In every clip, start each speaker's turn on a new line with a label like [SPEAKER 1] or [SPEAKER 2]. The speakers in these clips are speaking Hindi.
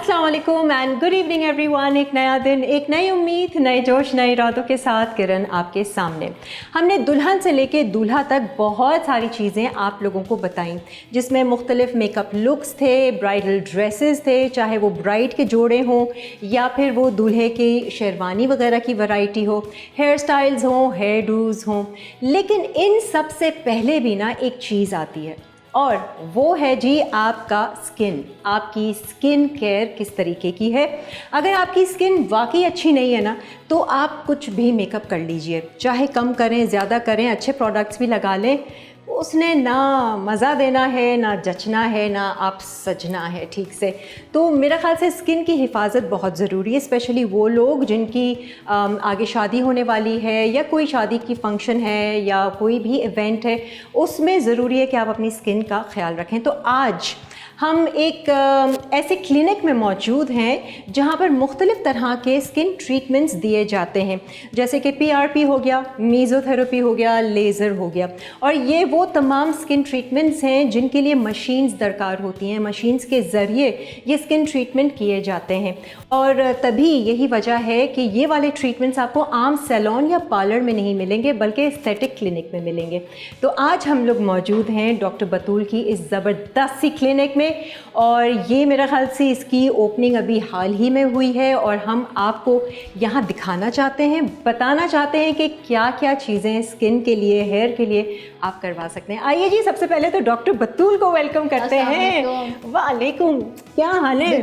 [SPEAKER 1] अस्सलाम वालेकुम एंड गुड इवनिंग एवरीवन। एक नया दिन, एक नई उम्मीद, नए जोश, नए इरादों के साथ किरण आपके सामने। हमने दुल्हन से लेके दूल्हा तक बहुत सारी चीज़ें आप लोगों को बताई, जिसमें मुख्तलिफ मेकअप लुक्स थे, ब्राइडल ड्रेसेस थे, चाहे वो ब्राइड के जोड़े हों या फिर वो दूल्हे की शेरवानी वगैरह की वैरायटी हो, हेयर स्टाइल्स हों, हेयर डूज हों। लेकिन इन सब से पहले भी ना एक चीज़ आती है और वो है जी आपका स्किन। आपकी स्किन केयर किस तरीके की है। अगर आपकी स्किन वाकई अच्छी नहीं है ना, तो आप कुछ भी मेकअप कर लीजिए, चाहे कम करें ज़्यादा करें, अच्छे प्रोडक्ट्स भी लगा लें, उसने ना मज़ा देना है, ना जचना है, ना आप सजना है ठीक से। तो मेरा ख़्याल से स्किन की हिफाजत बहुत ज़रूरी है, स्पेशली वो लोग जिनकी आगे शादी होने वाली है या कोई शादी की फ़ंक्शन है या कोई भी इवेंट है, उसमें ज़रूरी है कि आप अपनी स्किन का ख्याल रखें। तो आज हम एक ऐसे क्लिनिक में मौजूद हैं जहां पर मुख्तलिफ़ तरह के स्किन ट्रीटमेंट्स दिए जाते हैं, जैसे कि PRP हो गया, मीज़ोथेरेपी हो गया, लेज़र हो गया। और ये वो तमाम स्किन ट्रीटमेंट्स हैं जिनके लिए मशीन्स दरकार होती हैं। मशीन्स के ज़रिए ये स्किन ट्रीटमेंट किए जाते हैं और तभी यही वजह है कि ये वाले ट्रीटमेंट्स आपको आम सैलून या पार्लर में नहीं मिलेंगे, बल्कि एस्थेटिक क्लिनिक में मिलेंगे। तो आज हम लोग मौजूद हैं डॉक्टर बतूल की इस ज़बरदस्त सी क्लिनिक में, और ये मेरा ख्याल से इसकी ओपनिंग अभी हाल ही में हुई है और हम आपको यहाँ दिखाना चाहते हैं, बताना चाहते हैं कि क्या क्या चीज़ें स्किन के लिए, हेयर के लिए आप करवा सकते हैं। आइए जी, सबसे पहले तो डॉक्टर बतूल को वेलकम करते हैं। वालेकुम, क्या हाल है?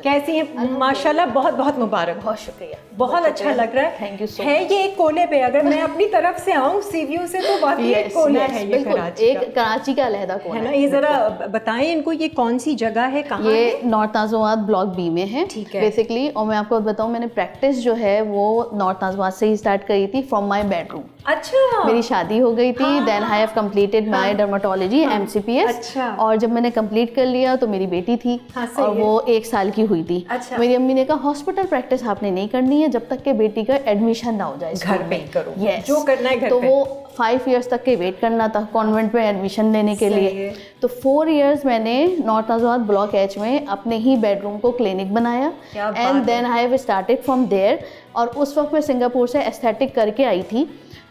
[SPEAKER 1] कैसी हैं? माशाल्लाह, बहुत बहुत मुबारक।
[SPEAKER 2] बहुत शुक्रिया,
[SPEAKER 1] बहुत अच्छा लग रहा है।
[SPEAKER 2] थैंक यू सो
[SPEAKER 1] है ये एक कोने पे, अगर मैं अपनी तरफ से आऊँ सी व्यू से, तो वाकई एक कोना है ये कराची का।
[SPEAKER 2] एक कराची का अलहदा कोना
[SPEAKER 1] है ना। ये ज़रा बताएं इनको, ये कौन सी जगह है, कहाँ
[SPEAKER 2] ये
[SPEAKER 1] है?
[SPEAKER 2] नॉर्थ नाज़िमाबाद ब्लॉक बी में है।
[SPEAKER 1] ठीक है।
[SPEAKER 2] बेसिकली, और मैं आपको बताऊं, मैंने प्रैक्टिस जो है वो नॉर्थ नाज़िमाबाद से ही स्टार्ट करी थी, फ्रॉम माय बेडरूम।
[SPEAKER 1] अच्छा।
[SPEAKER 2] मेरी शादी हो गई थी, then I have completed my dermatology MCPS।
[SPEAKER 1] अच्छा।
[SPEAKER 2] और जब मैंने कंप्लीट कर लिया तो मेरी बेटी थी, और वो 1 साल की हुई थी।
[SPEAKER 1] अच्छा।
[SPEAKER 2] मेरी अम्मी ने कहा हॉस्पिटल प्रैक्टिस आपने नहीं करनी है जब तक के बेटी का एडमिशन ना हो जाए,
[SPEAKER 1] घर पे करो।
[SPEAKER 2] Yes.
[SPEAKER 1] जो करना है घर
[SPEAKER 2] तो
[SPEAKER 1] पे।
[SPEAKER 2] वो 5 इयर्स तक के वेट करना था कॉन्वेंट में एडमिशन लेने के लिए। तो 4 इयर्स मैंने नॉर्थ नाज़िमाबाद ब्लॉक H में अपने ही बेडरूम को क्लिनिक बनाया, and then I have started from there. और उस वक्त मैं सिंगापुर से एस्थेटिक करके आई थी,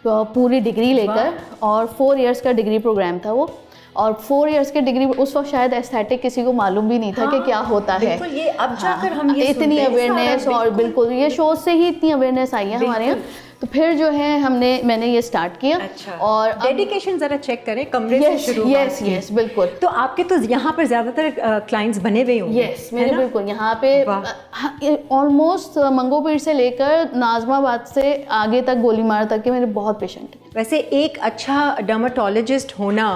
[SPEAKER 2] तो पूरी डिग्री लेकर, और 4 इयर्स का डिग्री प्रोग्राम था वो। और 4 इयर्स के डिग्री, उस वक्त शायद एस्थेटिक किसी को मालूम भी नहीं था कि क्या होता है।
[SPEAKER 1] बिल्कुल, ये अब जाकर हम ये
[SPEAKER 2] इतनी अवेयरनेस, और बिल्कुल ये शो से ही इतनी अवेयरनेस आई है हमारे यहाँ। तो फिर जो है मैंने ये स्टार्ट किया।
[SPEAKER 1] अच्छा। और
[SPEAKER 2] डेडिकेशन
[SPEAKER 1] जरा चेक करें, कमरे से शुरू।
[SPEAKER 2] यस बिल्कुल।
[SPEAKER 1] तो आपके तो यहाँ पर ज्यादातर क्लाइंट्स बने हुए होंगे।
[SPEAKER 2] यस, मेरे बिल्कुल यहाँ पे ऑलमोस्ट मंगोपीर से लेकर नाज़िमाबाद से आगे तक, गोलीमार तक के मेरे बहुत पेशेंट हैं।
[SPEAKER 1] वैसे एक अच्छा डर्मेटोलॉजिस्ट होना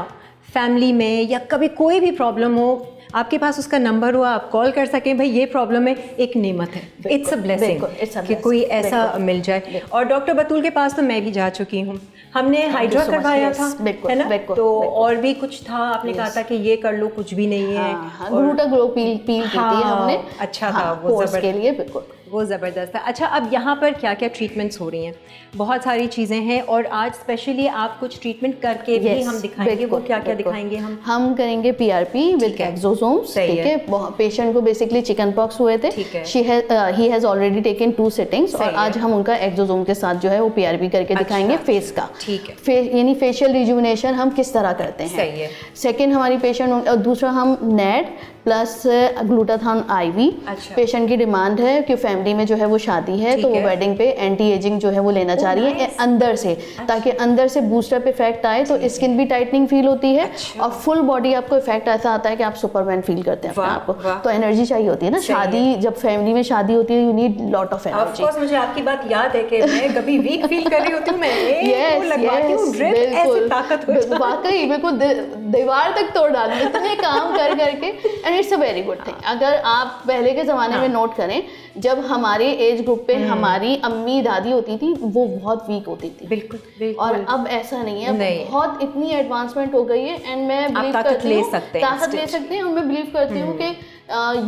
[SPEAKER 1] फैमिली में, या कभी कोई भी प्रॉब्लम हो, आपके पास उसका नंबर हो, आप कॉल कर सकें, भाई ये प्रॉब्लम है, एक नेमत है। इट्स अ ब्लेसिंग कि कोई ऐसा मिल जाए। और डॉक्टर बतूल के पास तो मैं भी जा चुकी हूँ। हमने हाइड्रा करवाया था, है ना। तो और भी कुछ था, आपने कहा था कि ये कर लो, कुछ भी नहीं है।
[SPEAKER 2] ग्लूटाग्लो पील की थी हमने।
[SPEAKER 1] अच्छा था वो,
[SPEAKER 2] के लिए बिल्कुल
[SPEAKER 1] वो ज़बरदस्त है। अच्छा, अब यहाँ पर क्या क्या ट्रीटमेंट्स हो रही हैं? बहुत सारी चीज़ें हैं, और आज स्पेशली आप कुछ ट्रीटमेंट करके भी हम दिखाएंगे। वो क्या क्या दिखाएंगे? हम
[SPEAKER 2] करेंगे PRP विद एक्सोसोम्स। ठीक है। पेशेंट को बेसिकली चिकन पॉक्स हुए थे, he has already taken 2 sittings, और आज हम उनका एक्सोसोम के साथ जो है वो PRP करके दिखाएंगे फेस का। ठीक है। यानी फेशियल रिजुविनेशन हम किस तरह करते हैं। सही है। सेकेंड हमारी पेशेंट, दूसरा हम नेट प्लस ग्लूटाथान IV। अच्छा। पेशेंट की डिमांड है कि फैमिली में जो है वो शादी है, तो वो वेडिंग पे एंटी एजिंग जो है वो लेना चाह रही है अंदर से। अच्छा। ताकि अंदर से बूस्टअप इफेक्ट आए, तो स्किन भी टाइटनिंग फील होती है। अच्छा। और फुल बॉडी आपको इफेक्ट ऐसा आता है कि आप सुपरमैन फील करते हैं अपने आप को। तो एनर्जी चाहिए होती है ना, शादी जब फैमिली में शादी होती है, you need lot of energy.
[SPEAKER 1] Of course, मुझे आपकी बात याद है कि मैं कभी वीक फील कर रही होती हूं, मैं लगवाती हूं ड्रिप, ऐसी ताकत हो जाती है।
[SPEAKER 2] वाकई बिल्कुल दीवार तक तोड़ डालूं इतने काम कर करके। And it's a very good thing. अगर आप पहले के ज़माने में नोट करें, जब हमारे एज ग्रुप पे हमारी अम्मी दादी होती थी, वो बहुत वीक होती थी। बिल्कुल। और अब ऐसा नहीं है, बहुत इतनी एडवांसमेंट हो गई है। एंड मैं बिलीव करती हूँ, ताकत ले सकते हैं। और मैं बिलीव करती हूँ कि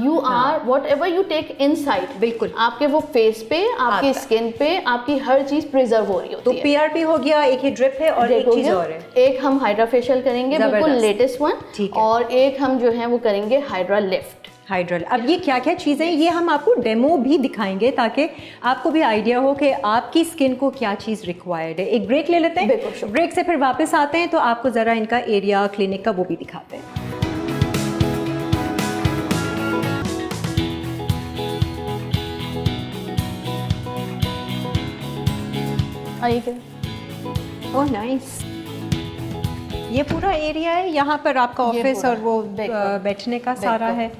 [SPEAKER 2] you are whatever you take inside, बिल्कुल आपके वो फेस पे, आपकी स्किन पे, आपकी हर चीज प्रिजर्व हो रही होती है।
[SPEAKER 1] तो PRP हो गया, एक ही ड्रिप है, और एक चीज और है,
[SPEAKER 2] एक हम हाइड्रा फेशियल करेंगे, बिल्कुल लेटेस्ट वन, और एक हम जो है वो करेंगे हाइड्रा लिफ्ट।
[SPEAKER 1] हाइड्रल। अब ये क्या क्या चीज़ें, ये हम आपको डेमो भी दिखाएंगे ताकि आपको भी आइडिया हो कि आपकी स्किन को क्या चीज़ रिक्वायर्ड है। एक ब्रेक ले लेते हैं, ब्रेक से फिर वापस आते हैं तो आपको ज़रा इनका एरिया क्लिनिक का वो भी दिखाते हैं। ओह नाइस, ये पूरा एरिया है, यहाँ पर आपका ऑफिस और वो बैठने का सारा है।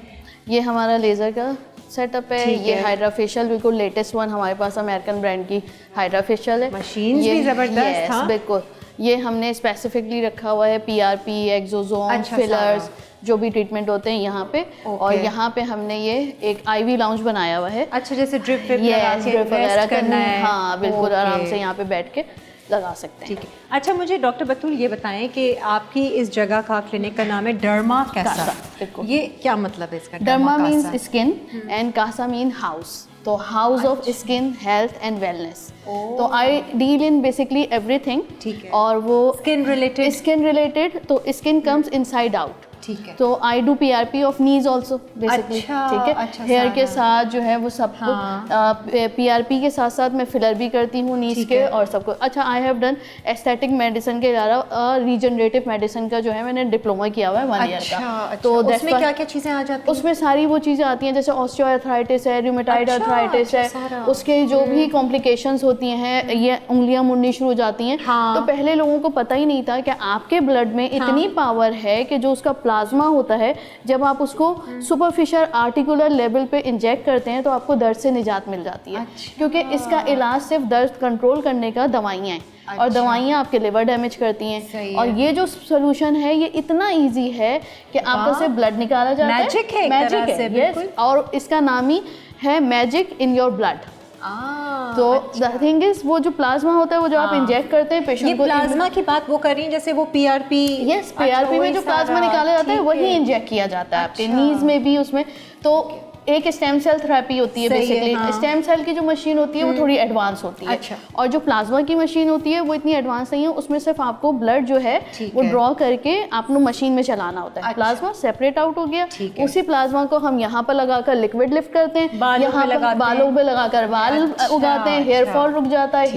[SPEAKER 2] ये हमारा लेज़र का सेटअप है। ये हाइड्रा फेशियल बिल्कुल लेटेस्ट वन हमारे पास अमेरिकन ब्रांड की हाइड्रा फेशियल है।
[SPEAKER 1] मशीन भी ज़बरदस्त। हाँ
[SPEAKER 2] बिल्कुल, ये हमने स्पेसिफिकली रखा हुआ है पीआरपी, एक्सोसोम, फिलर्स, जो भी ट्रीटमेंट होते हैं यहाँ पे। और यहाँ पे हमने ये एक आईवी लाउंज बनाया हुआ है।
[SPEAKER 1] अच्छा, जैसे ड्रिप
[SPEAKER 2] वगैरह करना है। हाँ बिल्कुल, आराम से यहाँ पे बैठ के लगा सकते हैं।
[SPEAKER 1] ठीक है। अच्छा, मुझे डॉक्टर बतूल ये बताएं कि आपकी इस जगह का क्लिनिक का नाम है डर्मा कैसा। ये क्या मतलब है इसका?
[SPEAKER 2] Derma means skin and casa mean house. तो house of skin health and wellness. तो I deal in basically everything.
[SPEAKER 1] ठीक है।
[SPEAKER 2] और वो
[SPEAKER 1] स्किन
[SPEAKER 2] रिलेटेड तो स्किन कम्स इनसाइड आउट।
[SPEAKER 1] ठीक है।
[SPEAKER 2] तो I do PRP of knees also basically. ठीक है।
[SPEAKER 1] अच्छा,
[SPEAKER 2] हेयर के साथ जो है वो सब पीआरपी के साथ साथ मैं फिलर भी करती हूँ नीज के और सबको। अच्छा, I have done aesthetic medicine के अलावा रीजनरेटिव मेडिसिन का जो है मैंने डिप्लोमा किया हुआ है 1 ईयर का। तो
[SPEAKER 1] उसमें क्या क्या चीज़ें आ जाती हैं?
[SPEAKER 2] उसमें सारी वो चीज़ें आती हैं जैसे ऑस्टियोआर्थराइटिस है, रूमेटॉइड आर्थराइटिस है, उसके जो भी कॉम्प्लिकेशंस होती हैं, ये उंगलियां मुड़नी शुरू हो जाती हैं। तो पहले लोगों को पता ही नहीं था कि आपके ब्लड में इतनी पावर है कि जो उसका प्लाज्मा होता है, जब आप उसको सुपरफिशियल आर्टिकुलर लेवल पे इंजेक्ट करते हैं तो आपको दर्द से निजात मिल जाती है। क्योंकि इसका इलाज सिर्फ दर्द कंट्रोल करने का दवाइयाँ हैं। और दवाइयाँ आपके लिवर डैमेज करती हैं। और ये जो सोल्यूशन है ये इतना इजी है कि आपका सिर्फ ब्लड निकाला जाता है। मैजिक है यस। और इसका नाम ही है मैजिक इन योर ब्लड। तो द थिंग इज, वो जो प्लाज्मा होता है वो जो आप इंजेक्ट करते हैं पेशेंट को।
[SPEAKER 1] प्लाज्मा की बात वो कर रही हैं जैसे वो पीआरपी।
[SPEAKER 2] यस, पीआरपी में जो प्लाज्मा निकाला जाता है वही इंजेक्ट किया जाता है आपके नीज में भी। उसमें तो एक स्टेम सेल थेरेपी होती है बेसिकली। स्टेम सेल की जो मशीन होती है वो थोड़ी एडवांस होती है। और जो प्लाज्मा की मशीन होती है वो इतनी एडवांस नहीं है। उसमें सिर्फ आपको ब्लड जो है वो ड्रॉ करके आपको मशीन में चलाना होता है। प्लाज्मा सेपरेट आउट हो गया। उसी प्लाज्मा को हम यहाँ पर लगाकर लिक्विड लिफ्ट करते हैं, यहाँ बालों पे लगाकर बाल उगाते हैं, हेयर फॉल रुक जाता है,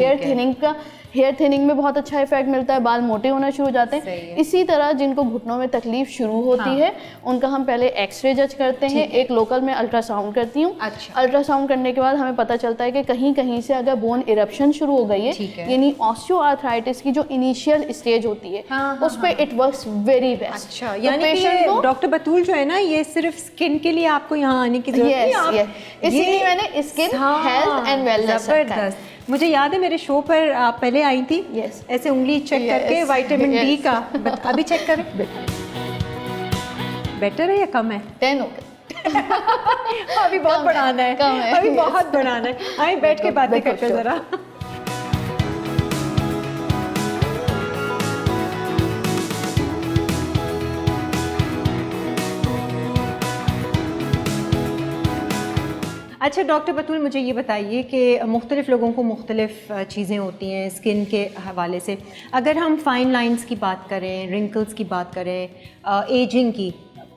[SPEAKER 2] हेयर थिनिंग में बहुत अच्छा इफेक्ट मिलता है, बाल मोटे होना शुरू हो जाते हैं। इसी तरह जिनको घुटनों में तकलीफ शुरू होती है उनका हम पहले एक्सरे जज करते हैं। एक लोकल में अल्ट्रासाउंड करती हूँ। अल्ट्रासाउंड करने के बाद हमें पता चलता है कि कहीं कहीं से अगर बोन इरप्शन शुरू हो गई है, यानी ऑस्टियोआर्थराइटिस की जो इनिशियल स्टेज होती है उस पर इट वर्क्स वेरी बेस्ट।
[SPEAKER 1] अच्छा, यानी कि डॉक्टर बतूल जो है ना, ये सिर्फ स्किन के लिए आपको यहाँ आने की जरूरत है।
[SPEAKER 2] इसीलिए मैंने स्किन हेल्थ एंड वेलनेस रखा है।
[SPEAKER 1] मुझे याद है मेरे शो पर आप पहले आई थी। ऐसे उंगली चेक करके विटामिन डी का। अभी चेक करें, बेटर है या कम है?
[SPEAKER 2] 10 हो गया।
[SPEAKER 1] अभी बहुत बढ़ाना है, अभी बहुत बढ़ाना है। आए बैठ के बातें करते जरा। अच्छा डॉक्टर बतूल, मुझे ये बताइए कि मुख्तलिफ़ लोगों को मुख्तलिफ़ चीज़ें होती हैं स्किन के हवाले से। अगर हम फाइन लाइंस की बात करें, रिंकल्स की बात करें, एजिंग की,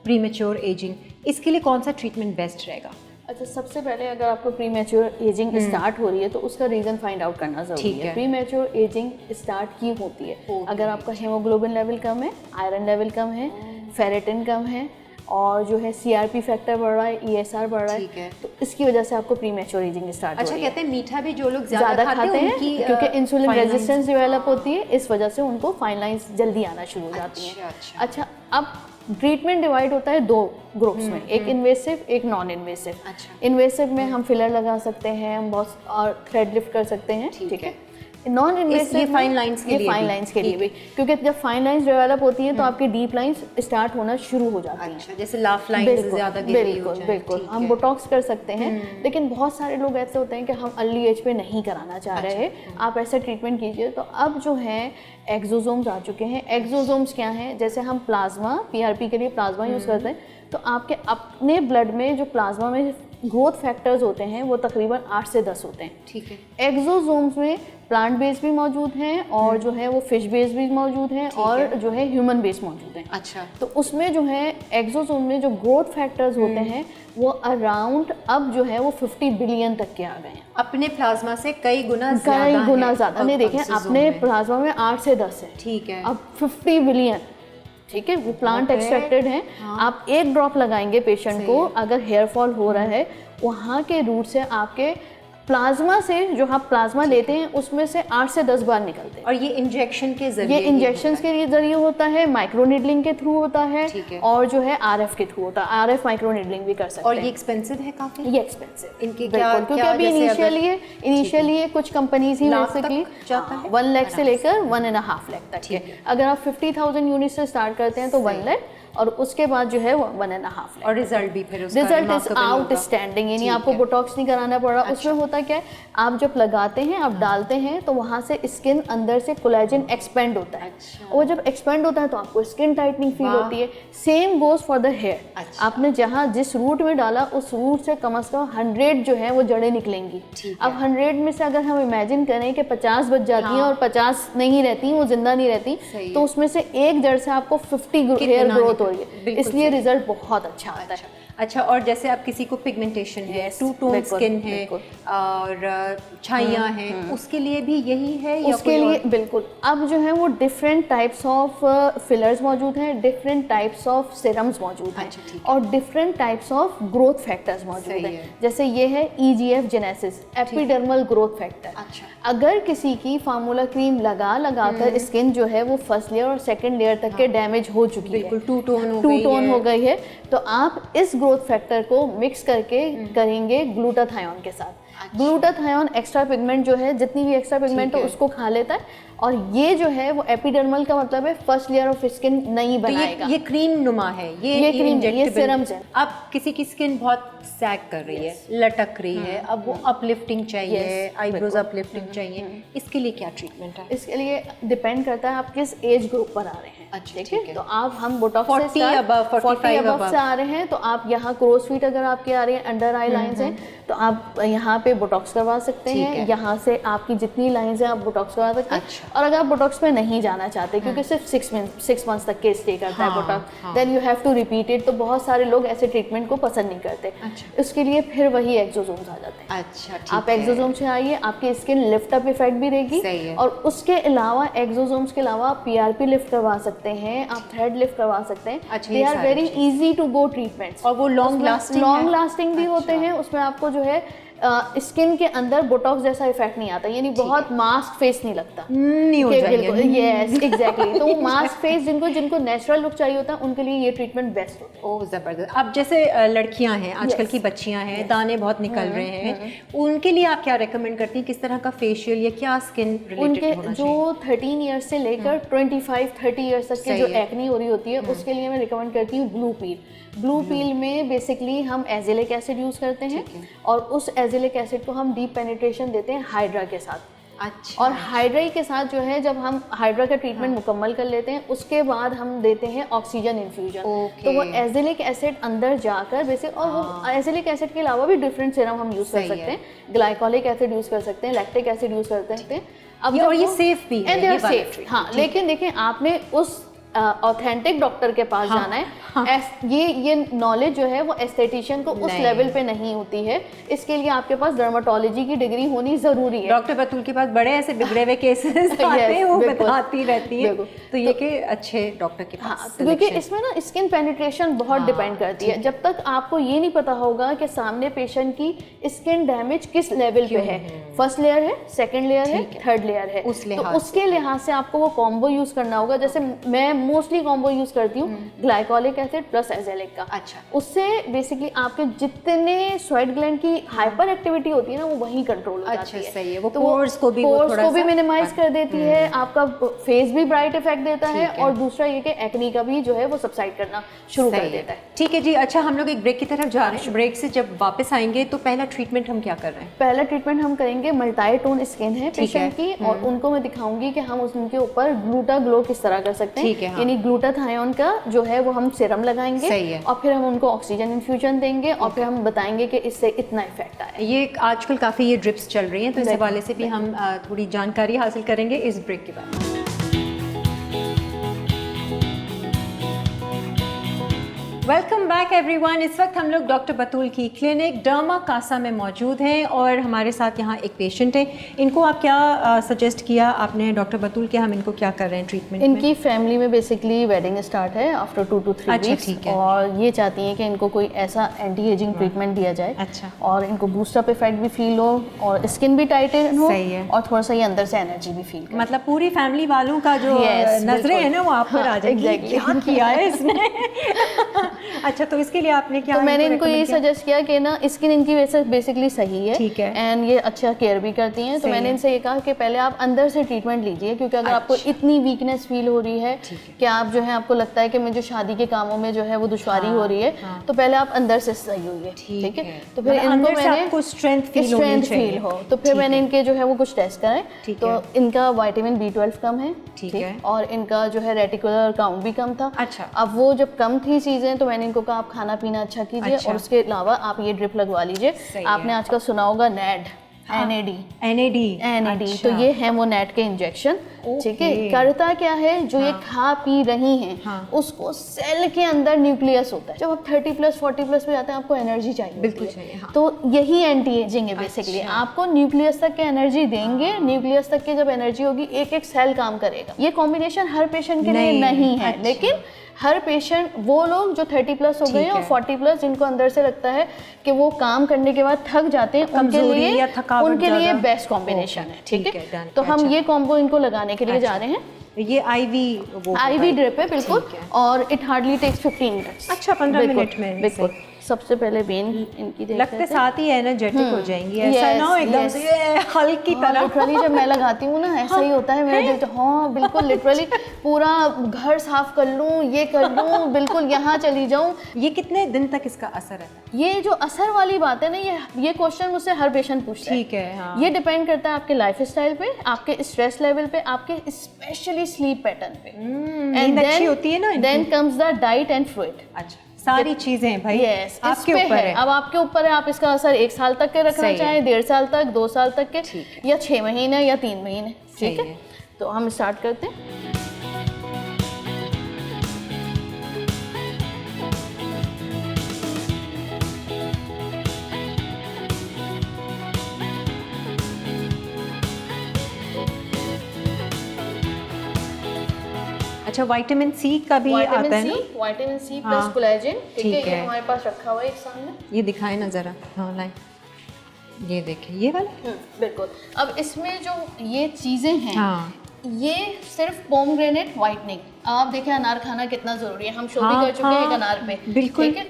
[SPEAKER 1] प्रीमेच्योर एजिंग, इसके लिए कौन सा ट्रीटमेंट बेस्ट रहेगा?
[SPEAKER 2] अच्छा, सबसे पहले अगर आपको प्रीमेच्योर एजिंग स्टार्ट हो रही है तो उसका रीज़न फाइंड आउट करना ज़रूरी है। प्रीमेच्योर एजिंग स्टार्ट क्यों होती है? अगर आपका हीमोग्लोबिन लेवल कम है, आयरन लेवल कम है, फेरेटिन कम है और जो है सीआरपी फैक्टर बढ़ रहा है, ईएसआर बढ़ रहा है, तो इसकी वजह से आपको प्रीमेच्योर एजिंग स्टार्ट हो रही है।
[SPEAKER 1] अच्छा, कहते हैं मीठा भी जो लोग ज़्यादा खाते हैं
[SPEAKER 2] क्योंकि इंसुलिन रेजिस्टेंस डेवलप होती है, इस वजह से उनको फाइन लाइंस जल्दी आना शुरू हो जाती हैं। अच्छा, अब ट्रीटमेंट डिवाइड होता है 2 ग्रुप्स में, एक इन्वेसिव, एक नॉन इन्वेसिव। इन्वेसिव में हम फिलर लगा सकते हैं, हम बहुत और थ्रेड लिफ्ट कर सकते हैं। ठीक है। नॉन इन्वेसिव
[SPEAKER 1] फाइन लाइंस
[SPEAKER 2] के लिए भी, क्योंकि जब फाइन लाइंस डेवलप होती है तो आपकी डीप लाइंस स्टार्ट होना शुरू हो जाती हैं।
[SPEAKER 1] अच्छा, जैसे लाफ लाइंस ज़्यादा गहरी हो जाए।
[SPEAKER 2] बिल्कुल हम बोटॉक्स कर सकते हैं, लेकिन बहुत सारे लोग ऐसे होते हैं कि हम अर्ली एज पे नहीं कराना चाह रहे हैं, आप ऐसे ट्रीटमेंट कीजिए। तो अब जो है एक्सोसोम्स आ चुके हैं। एक्सोसोम्स क्या हैं? जैसे हम प्लाज्मा, पीआरपी के लिए प्लाज्मा यूज़ करते हैं, तो आपके अपने ब्लड में जो प्लाज्मा में ग्रोथ फैक्टर्स होते हैं वो तकरीबन 8 से 10 होते हैं।
[SPEAKER 1] ठीक है।
[SPEAKER 2] एक्सोसोम्स में प्लांट बेस भी मौजूद हैं और जो है वो फिश बेस भी मौजूद हैं और जो है ह्यूमन बेस मौजूद हैं।
[SPEAKER 1] अच्छा।
[SPEAKER 2] तो उसमें जो है एक्सोसोम में जो ग्रोथ फैक्टर्स होते हैं वो अराउंड अब जो है वो 50 बिलियन तक के आ गए हैं।
[SPEAKER 1] अपने प्लाज्मा से कई गुना
[SPEAKER 2] ज़्यादा नहीं, देखें अपने प्लाज्मा में 8 से 10 है।
[SPEAKER 1] ठीक है।
[SPEAKER 2] अब 50 बिलियन, ठीक है, वो प्लांट एक्सट्रैक्टेड है। आप एक ड्रॉप लगाएंगे पेशेंट को, अगर हेयर फॉल हो रहा है वहाँ के रूट से आपके प्लाज्मा से जो आप प्लाज्मा लेते हैं उसमें से 8 से 10 बार निकलते हैं।
[SPEAKER 1] और ये इंजेक्शन के जरिए,
[SPEAKER 2] ये इंजेक्शन के जरिए होता है, माइक्रो नीडलिंग के थ्रू होता है और जो है आरएफ के थ्रू होता है। आरएफ माइक्रो नीडलिंग भी कर सकते हैं।
[SPEAKER 1] और ये एक्सपेंसिव है काफी?
[SPEAKER 2] ये एक्सपेंसिव
[SPEAKER 1] इनके क्या,
[SPEAKER 2] क्योंकि अभी इनिशियली कुछ कंपनीज ही बेसिकली 1 लाख से लेकर 1.5 लाख तक है। अगर आप 50,000 यूनिट से स्टार्ट करते हैं तो 1 लाख और उसके बाद जो है वो 1.5 लाख।
[SPEAKER 1] और रिजल्ट भी फिर उसका
[SPEAKER 2] रिजल्ट इज आउटस्टैंडिंग, यानी आपको बोटॉक्स नहीं कराना पड़ रहा। उसमें होता क्या है, आप जब लगाते हैं, आप डालते हैं तो वहाँ से स्किन अंदर से कोलेजन एक्सपेंड होता है। और जब एक्सपेंड होता है तो आपको स्किन टाइटनिंग फील होती है। Same goes for the hair. आपने जहाँ जिस रूट में डाला उस रूट से कम से कम 100 जो है वो जड़ें निकलेंगी। अब 100 में से अगर हम इमेजिन करें कि 50 बच जाती हैं और 50 नहीं रहती, वो जिंदा नहीं रहती, तो उसमें से एक जड़ से आपको 50 हेयर ग्रोथ हो रही है। इसलिए रिजल्ट बहुत अच्छा आता है।
[SPEAKER 1] अच्छा, और जैसे अब किसी को पिगमेंटेशन है, टू टोन स्किन है और छाइयाँ हैं, उसके लिए भी यही है या
[SPEAKER 2] उसके लिए बिल्कुल अब जो है वो डिफरेंट टाइप्स ऑफ फिलर्स मौजूद हैं, डिफरेंट टाइप्स ऑफ सिरम्स मौजूद हैं और different types of growth factors मौजूद हैं। जैसे ये है EGF genesis, epidermal growth factor. अगर किसी की फार्मूला क्रीम लगा कर स्किन जो है वो फर्स्ट लेयर और सेकेंड लेयर तक के डैमेज हो चुकी है,
[SPEAKER 1] टू टोन
[SPEAKER 2] हो गई है, तो आप इस ग्रोथ फैक्टर को मिक्स करके करेंगे ग्लूटाथायोन के साथ। ग्लूटाथायोन एक्स्ट्रा पिगमेंट जो है, जितनी भी एक्स्ट्रा पिगमेंट है उसको खा लेता है और ये जो है वो एपिडर्मल का मतलब है फर्स्ट लेयर ऑफ स्किन नहीं बनाएगा।
[SPEAKER 1] ये क्रीम नुमा है, ये
[SPEAKER 2] क्रीम, ये सिरम्स है।
[SPEAKER 1] अब किसी की स्किन बहुत सैग कर रही है, लटक रही है, अब वो अपलिफ्टिंग चाहिए, आईब्रोज अपलिफ्टिंग चाहिए, इसके लिए क्या ट्रीटमेंट है?
[SPEAKER 2] इसके लिए डिपेंड करता है आप किस एज ग्रुप पर आ रहे हैं।
[SPEAKER 1] अच्छा,
[SPEAKER 2] ठीक है, तो आप हम बोटॉक्स
[SPEAKER 1] 40 अबव
[SPEAKER 2] से आ रहे हैं तो आप यहाँ क्रोस फीट अगर आपके आ रही है, अंडर आई लाइंस हैं तो आप यहाँ पे बोटॉक्स करवा सकते हैं। यहाँ से आपकी जितनी लाइंस हैं आप बोटॉक्स करवा सकते हैं। और अगर आप बोटॉक्स पे नहीं जाना चाहते क्योंकि सिर्फ 6 मंथ्स तक के स्टे करता है botox, then you have to repeat it. तो बहुत सारे लोग ऐसे ट्रीटमेंट को पसंद नहीं करते। उसके लिए फिर वही एक्सोसोम्स आ जाते हैं।
[SPEAKER 1] अच्छा,
[SPEAKER 2] आप एक्सोसोम्स से आइए, आपकी स्किन लिफ्ट अप इफेक्ट भी रहेगी और उसके अलावा एक्सोसोम्स के अलावा आप PRP लिफ्ट करवा सकते हैं, आप थ्रेड लिफ्ट करवा सकते हैं। They are very easy to go treatments
[SPEAKER 1] और वो लॉन्ग लास्टिंग
[SPEAKER 2] भी होते हैं। उसमें आपको जो है स्किन के अंदर बोटॉक्स जैसा इफेक्ट नहीं आता, यानी बहुत मास्क फेस नहीं लगता,
[SPEAKER 1] नहीं हो जाएगा।
[SPEAKER 2] Yes exactly. तो मास्क फेस जिनको नेचुरल लुक चाहिए होता है उनके लिए ये ट्रीटमेंट बेस्ट होता है।
[SPEAKER 1] ओह जबरदस्त। अब जैसे लड़कियां हैं, आजकल की बच्चियां हैं, दाने बहुत निकल रहे हैं, उनके लिए आप क्या रेकमेंड करती हैं? किस तरह का फेशियल या क्या स्किन रिलेटेड होना चाहिए?
[SPEAKER 2] जो 13 ईयर्स से लेकर 25-30 ईयर्स तक की जो एक्ने हो रही होती है उसके लिए मैं रिकमेंड करती हूँ ब्लू पील। ब्लू पील में बेसिकली हम एजेलिक एसिड यूज़ करते हैं और उस एजेलिक एसिड को हम डीप पेनिट्रेशन देते हैं हाइड्रा के साथ।
[SPEAKER 1] अच्छा।
[SPEAKER 2] और हाइड्रा के साथ जो है जब हम हाइड्रा का ट्रीटमेंट मुकम्मल कर लेते हैं उसके बाद हम देते हैं ऑक्सीजन इन्फ्यूजन। तो वो एजेलिक एसिड अंदर जाकर बेसिक, और वो एजेलिक एसिड के अलावा भी डिफरेंट सीरम हम यूज़ कर सकते हैं, ग्लाइकोलिक एसिड यूज़ कर सकते हैं, लैक्टिक एसिड यूज़ कर सकते हैं।
[SPEAKER 1] अब और ये सेफ भी है,
[SPEAKER 2] ये सेफ। हाँ, लेकिन देखें आपने उस ऑथेंटिक डॉक्टर के पास जाना है। ये नॉलेज जो है वो एस्थेटिशियन को उस लेवल पे नहीं होती है। इसके लिए आपके पास डर्माटोलॉजी की डिग्री होनी जरूरी है।
[SPEAKER 1] डॉक्टर बतूल के पास बड़े ऐसे बिगड़े हुए केसेस आते हैं, वो बताती रहती है, तो ये कि अच्छे डॉक्टर के पास।
[SPEAKER 2] क्योंकि इसमें ना स्किन पेनिट्रेशन बहुत डिपेंड करती है। जब तक आपको ये नहीं पता होगा कि सामने पेशेंट की स्किन डैमेज किस लेवल पे है, फर्स्ट लेयर है, सेकेंड लेयर है, थर्ड लेयर है, तो उसके लिहाज से आपको वो कॉम्बो यूज करना होगा। जैसे मैं मोस्टली कॉम्बो यूज करती हूँ ग्लाइकोलिक एसिड प्लस एजेलिक का।
[SPEAKER 1] अच्छा।
[SPEAKER 2] उससे बेसिकली आपके जितने स्वेट ग्लैंड की हाइपर एक्टिविटी होती है ना वो वहीं कंट्रोल हो जाती है।
[SPEAKER 1] सही है। वो पोर्स को भी
[SPEAKER 2] मिनिमाइज कर देती है, आपका फेस भी ब्राइट इफेक्ट देता है और दूसरा ये कि एक्ने का भी जो है वो सबसाइड करना शुरू कर देता है।
[SPEAKER 1] ठीक है जी। अच्छा, हम लोग एक ब्रेक की तरफ जा रहे हैं। ब्रेक से जब वापस आएंगे तो पहला ट्रीटमेंट हम क्या कर रहे हैं?
[SPEAKER 2] पहला ट्रीटमेंट हम करेंगे, मल्टी टोन स्किन है पेशेंट की और उनको मैं दिखाऊंगी कि हम उनके ऊपर ग्लूटा ग्लो किस तरह कर सकते हैं। यानी ग्लूटाथायोन का जो है वो हम सीरम लगाएंगे।
[SPEAKER 1] सही है।
[SPEAKER 2] और फिर हम उनको ऑक्सीजन इन्फ्यूजन देंगे और फिर हम बताएंगे कि इससे इतना इफेक्ट आया।
[SPEAKER 1] ये आजकल काफ़ी ये ड्रिप्स चल रही हैं, तो इस हवाले से भी हम थोड़ी जानकारी हासिल करेंगे इस ब्रेक के बाद। Welcome back everyone. इस वक्त हम लोग डॉक्टर बतूल की क्लिनिक डर्मा कासा में मौजूद हैं और हमारे साथ यहाँ एक पेशेंट है। इनको आप क्या सजेस्ट किया आपने डॉक्टर बतूल के, हम इनको क्या कर रहे हैं ट्रीटमेंट
[SPEAKER 2] इनकी फैमिली में बेसिकली वेडिंग स्टार्ट है आफ्टर 2 to 3
[SPEAKER 1] अच्छा,
[SPEAKER 2] वीक्स।
[SPEAKER 1] ठीक है।
[SPEAKER 2] और ये चाहती हैं कि इनको कोई ऐसा एंटी एजिंग ट्रीटमेंट दिया जाए।
[SPEAKER 1] अच्छा।
[SPEAKER 2] और इनको बूस्टअप इफेक्ट भी फील हो और स्किन भी टाइटन हो।
[SPEAKER 1] सही है।
[SPEAKER 2] और थोड़ा सा ये अंदर से एनर्जी भी फील करे।
[SPEAKER 1] मतलब पूरी फैमिली वालों का जो नजरें है ना वो आप पर आ जाएगी।
[SPEAKER 2] exactly।
[SPEAKER 1] क्या किया है इसने। अच्छा, तो इसके लिए आपने क्या?
[SPEAKER 2] तो मैंने इनको ये सजेस्ट किया कि ना स्किन इनकी वैसे बेसिकली सही है,
[SPEAKER 1] ठीक है,
[SPEAKER 2] एंड ये अच्छा केयर भी करती हैं। तो मैंने इनसे ये कहा कि पहले आप अंदर से ट्रीटमेंट लीजिए, क्योंकि अगर आपको इतनी वीकनेस फील हो रही है कि आप जो है आपको लगता है कि मुझे शादी के कामों में जो है वो दुश्वारी हो रही है, तो पहले आप अंदर से सही होइए, ठीक है। तो फिर इनको मैंने स्ट्रेंथ फील हो, तो फिर मैंने इनके जो है वो कुछ टेस्ट कराए। तो इनका विटामिन B12 कम है, ठीक है, और इनका जो है रेटिकुलर काउंट भी कम था।
[SPEAKER 1] अच्छा।
[SPEAKER 2] अब वो जब कम थी चीजें तो मैंने इनको कहा आप खाना पीना अच्छा कीजिए। और उसके अलावा आप ये ड्रिप लगवा लीजिए। आपने आजकल सुना होगा NAD, NAD। तो ये है वो नेट के इंजेक्शन, ठीक है। करता क्या है, जो ये खा पी रही हैं उसको सेल के अंदर न्यूक्लियस होता है। जब आप 30+ 40+ पे जाते हैं आपको एनर्जी चाहिए, बिल्कुल चाहिए। तो यही एंटी एजिंग है बेसिकली। आपको न्यूक्लियस तक के एनर्जी देंगे, न्यूक्लियस तक की जब एनर्जी होगी एक एक सेल काम करेगा। ये कॉम्बिनेशन हर पेशेंट के लिए नहीं है, लेकिन हर पेशेंट, वो लोग जो 30+ हो गए और 40+, जिनको अंदर से लगता है कि वो काम करने के बाद थक जाते हैं, उनके लिए बेस्ट कॉम्बिनेशन है, ठीक है। तो हम ये कॉम्बो इनको लगाने के लिए जा रहे हैं।
[SPEAKER 1] ये आईवी
[SPEAKER 2] ड्रिप है, बिल्कुल। और इट हार्डली टेक्स 15 मिनट्स।
[SPEAKER 1] अच्छा, 15 मिनट में।
[SPEAKER 2] बिल्कुल। सबसे पहले वेन इनकी
[SPEAKER 1] लगते साथ ही एनर्जेटिक हो जाएंगी, ऐसा ना हो एकदम से हल्की तरह।
[SPEAKER 2] लिटरली जब मैं लगाती हूँ ना ऐसा ही होता है मेरे दिल। हाँ बिल्कुल, लिटरली पूरा घर साफ कर लूँ, ये कर लूँ, बिल्कुल यहाँ चली जाऊँ।
[SPEAKER 1] ये कितने दिन तक इसका असर रहता है?
[SPEAKER 2] ये जो असर वाली बात है ना, ये क्वेश्चन मुझसे हर पेशेंट पूछता है,
[SPEAKER 1] ठीक है। हाँ।
[SPEAKER 2] ये डिपेंड करता है आपके लाइफ स्टाइल पे, आपके स्ट्रेस लेवल पे, आपके स्पेशली स्लीप पैटर्न पे।
[SPEAKER 1] नींद अच्छी होती है ना।
[SPEAKER 2] Then comes the diet and fluid.
[SPEAKER 1] अच्छा, सारी चीजें भाई आपके ऊपर है।
[SPEAKER 2] अब आपके ऊपर है, आप इसका असर 1 साल तक के रखना चाहें, 1.5 साल तक, 2 साल तक के, या 6 महीने या 3 महीने, ठीक है। तो हम स्टार्ट करते हैं।
[SPEAKER 1] अच्छा, विटामिन सी का भी आता है ना?
[SPEAKER 2] विटामिन सी प्लस कोलेजन, ठीक है। ये हमारे पास रखा हुआ है एक सामने,
[SPEAKER 1] ये दिखाएं ना जरा। हाँ लाइन, ये देखिए ये वाला।
[SPEAKER 2] बिल्कुल। अब इसमें जो ये चीजें हैं, ये सिर्फ पोमग्रेनेट वाइटनिंग। आप देखें अनार खाना कितना जरूरी है, हम शो भी कर चुके हैं एक अनार पे,
[SPEAKER 1] बिल्कुल,
[SPEAKER 2] ठीक है।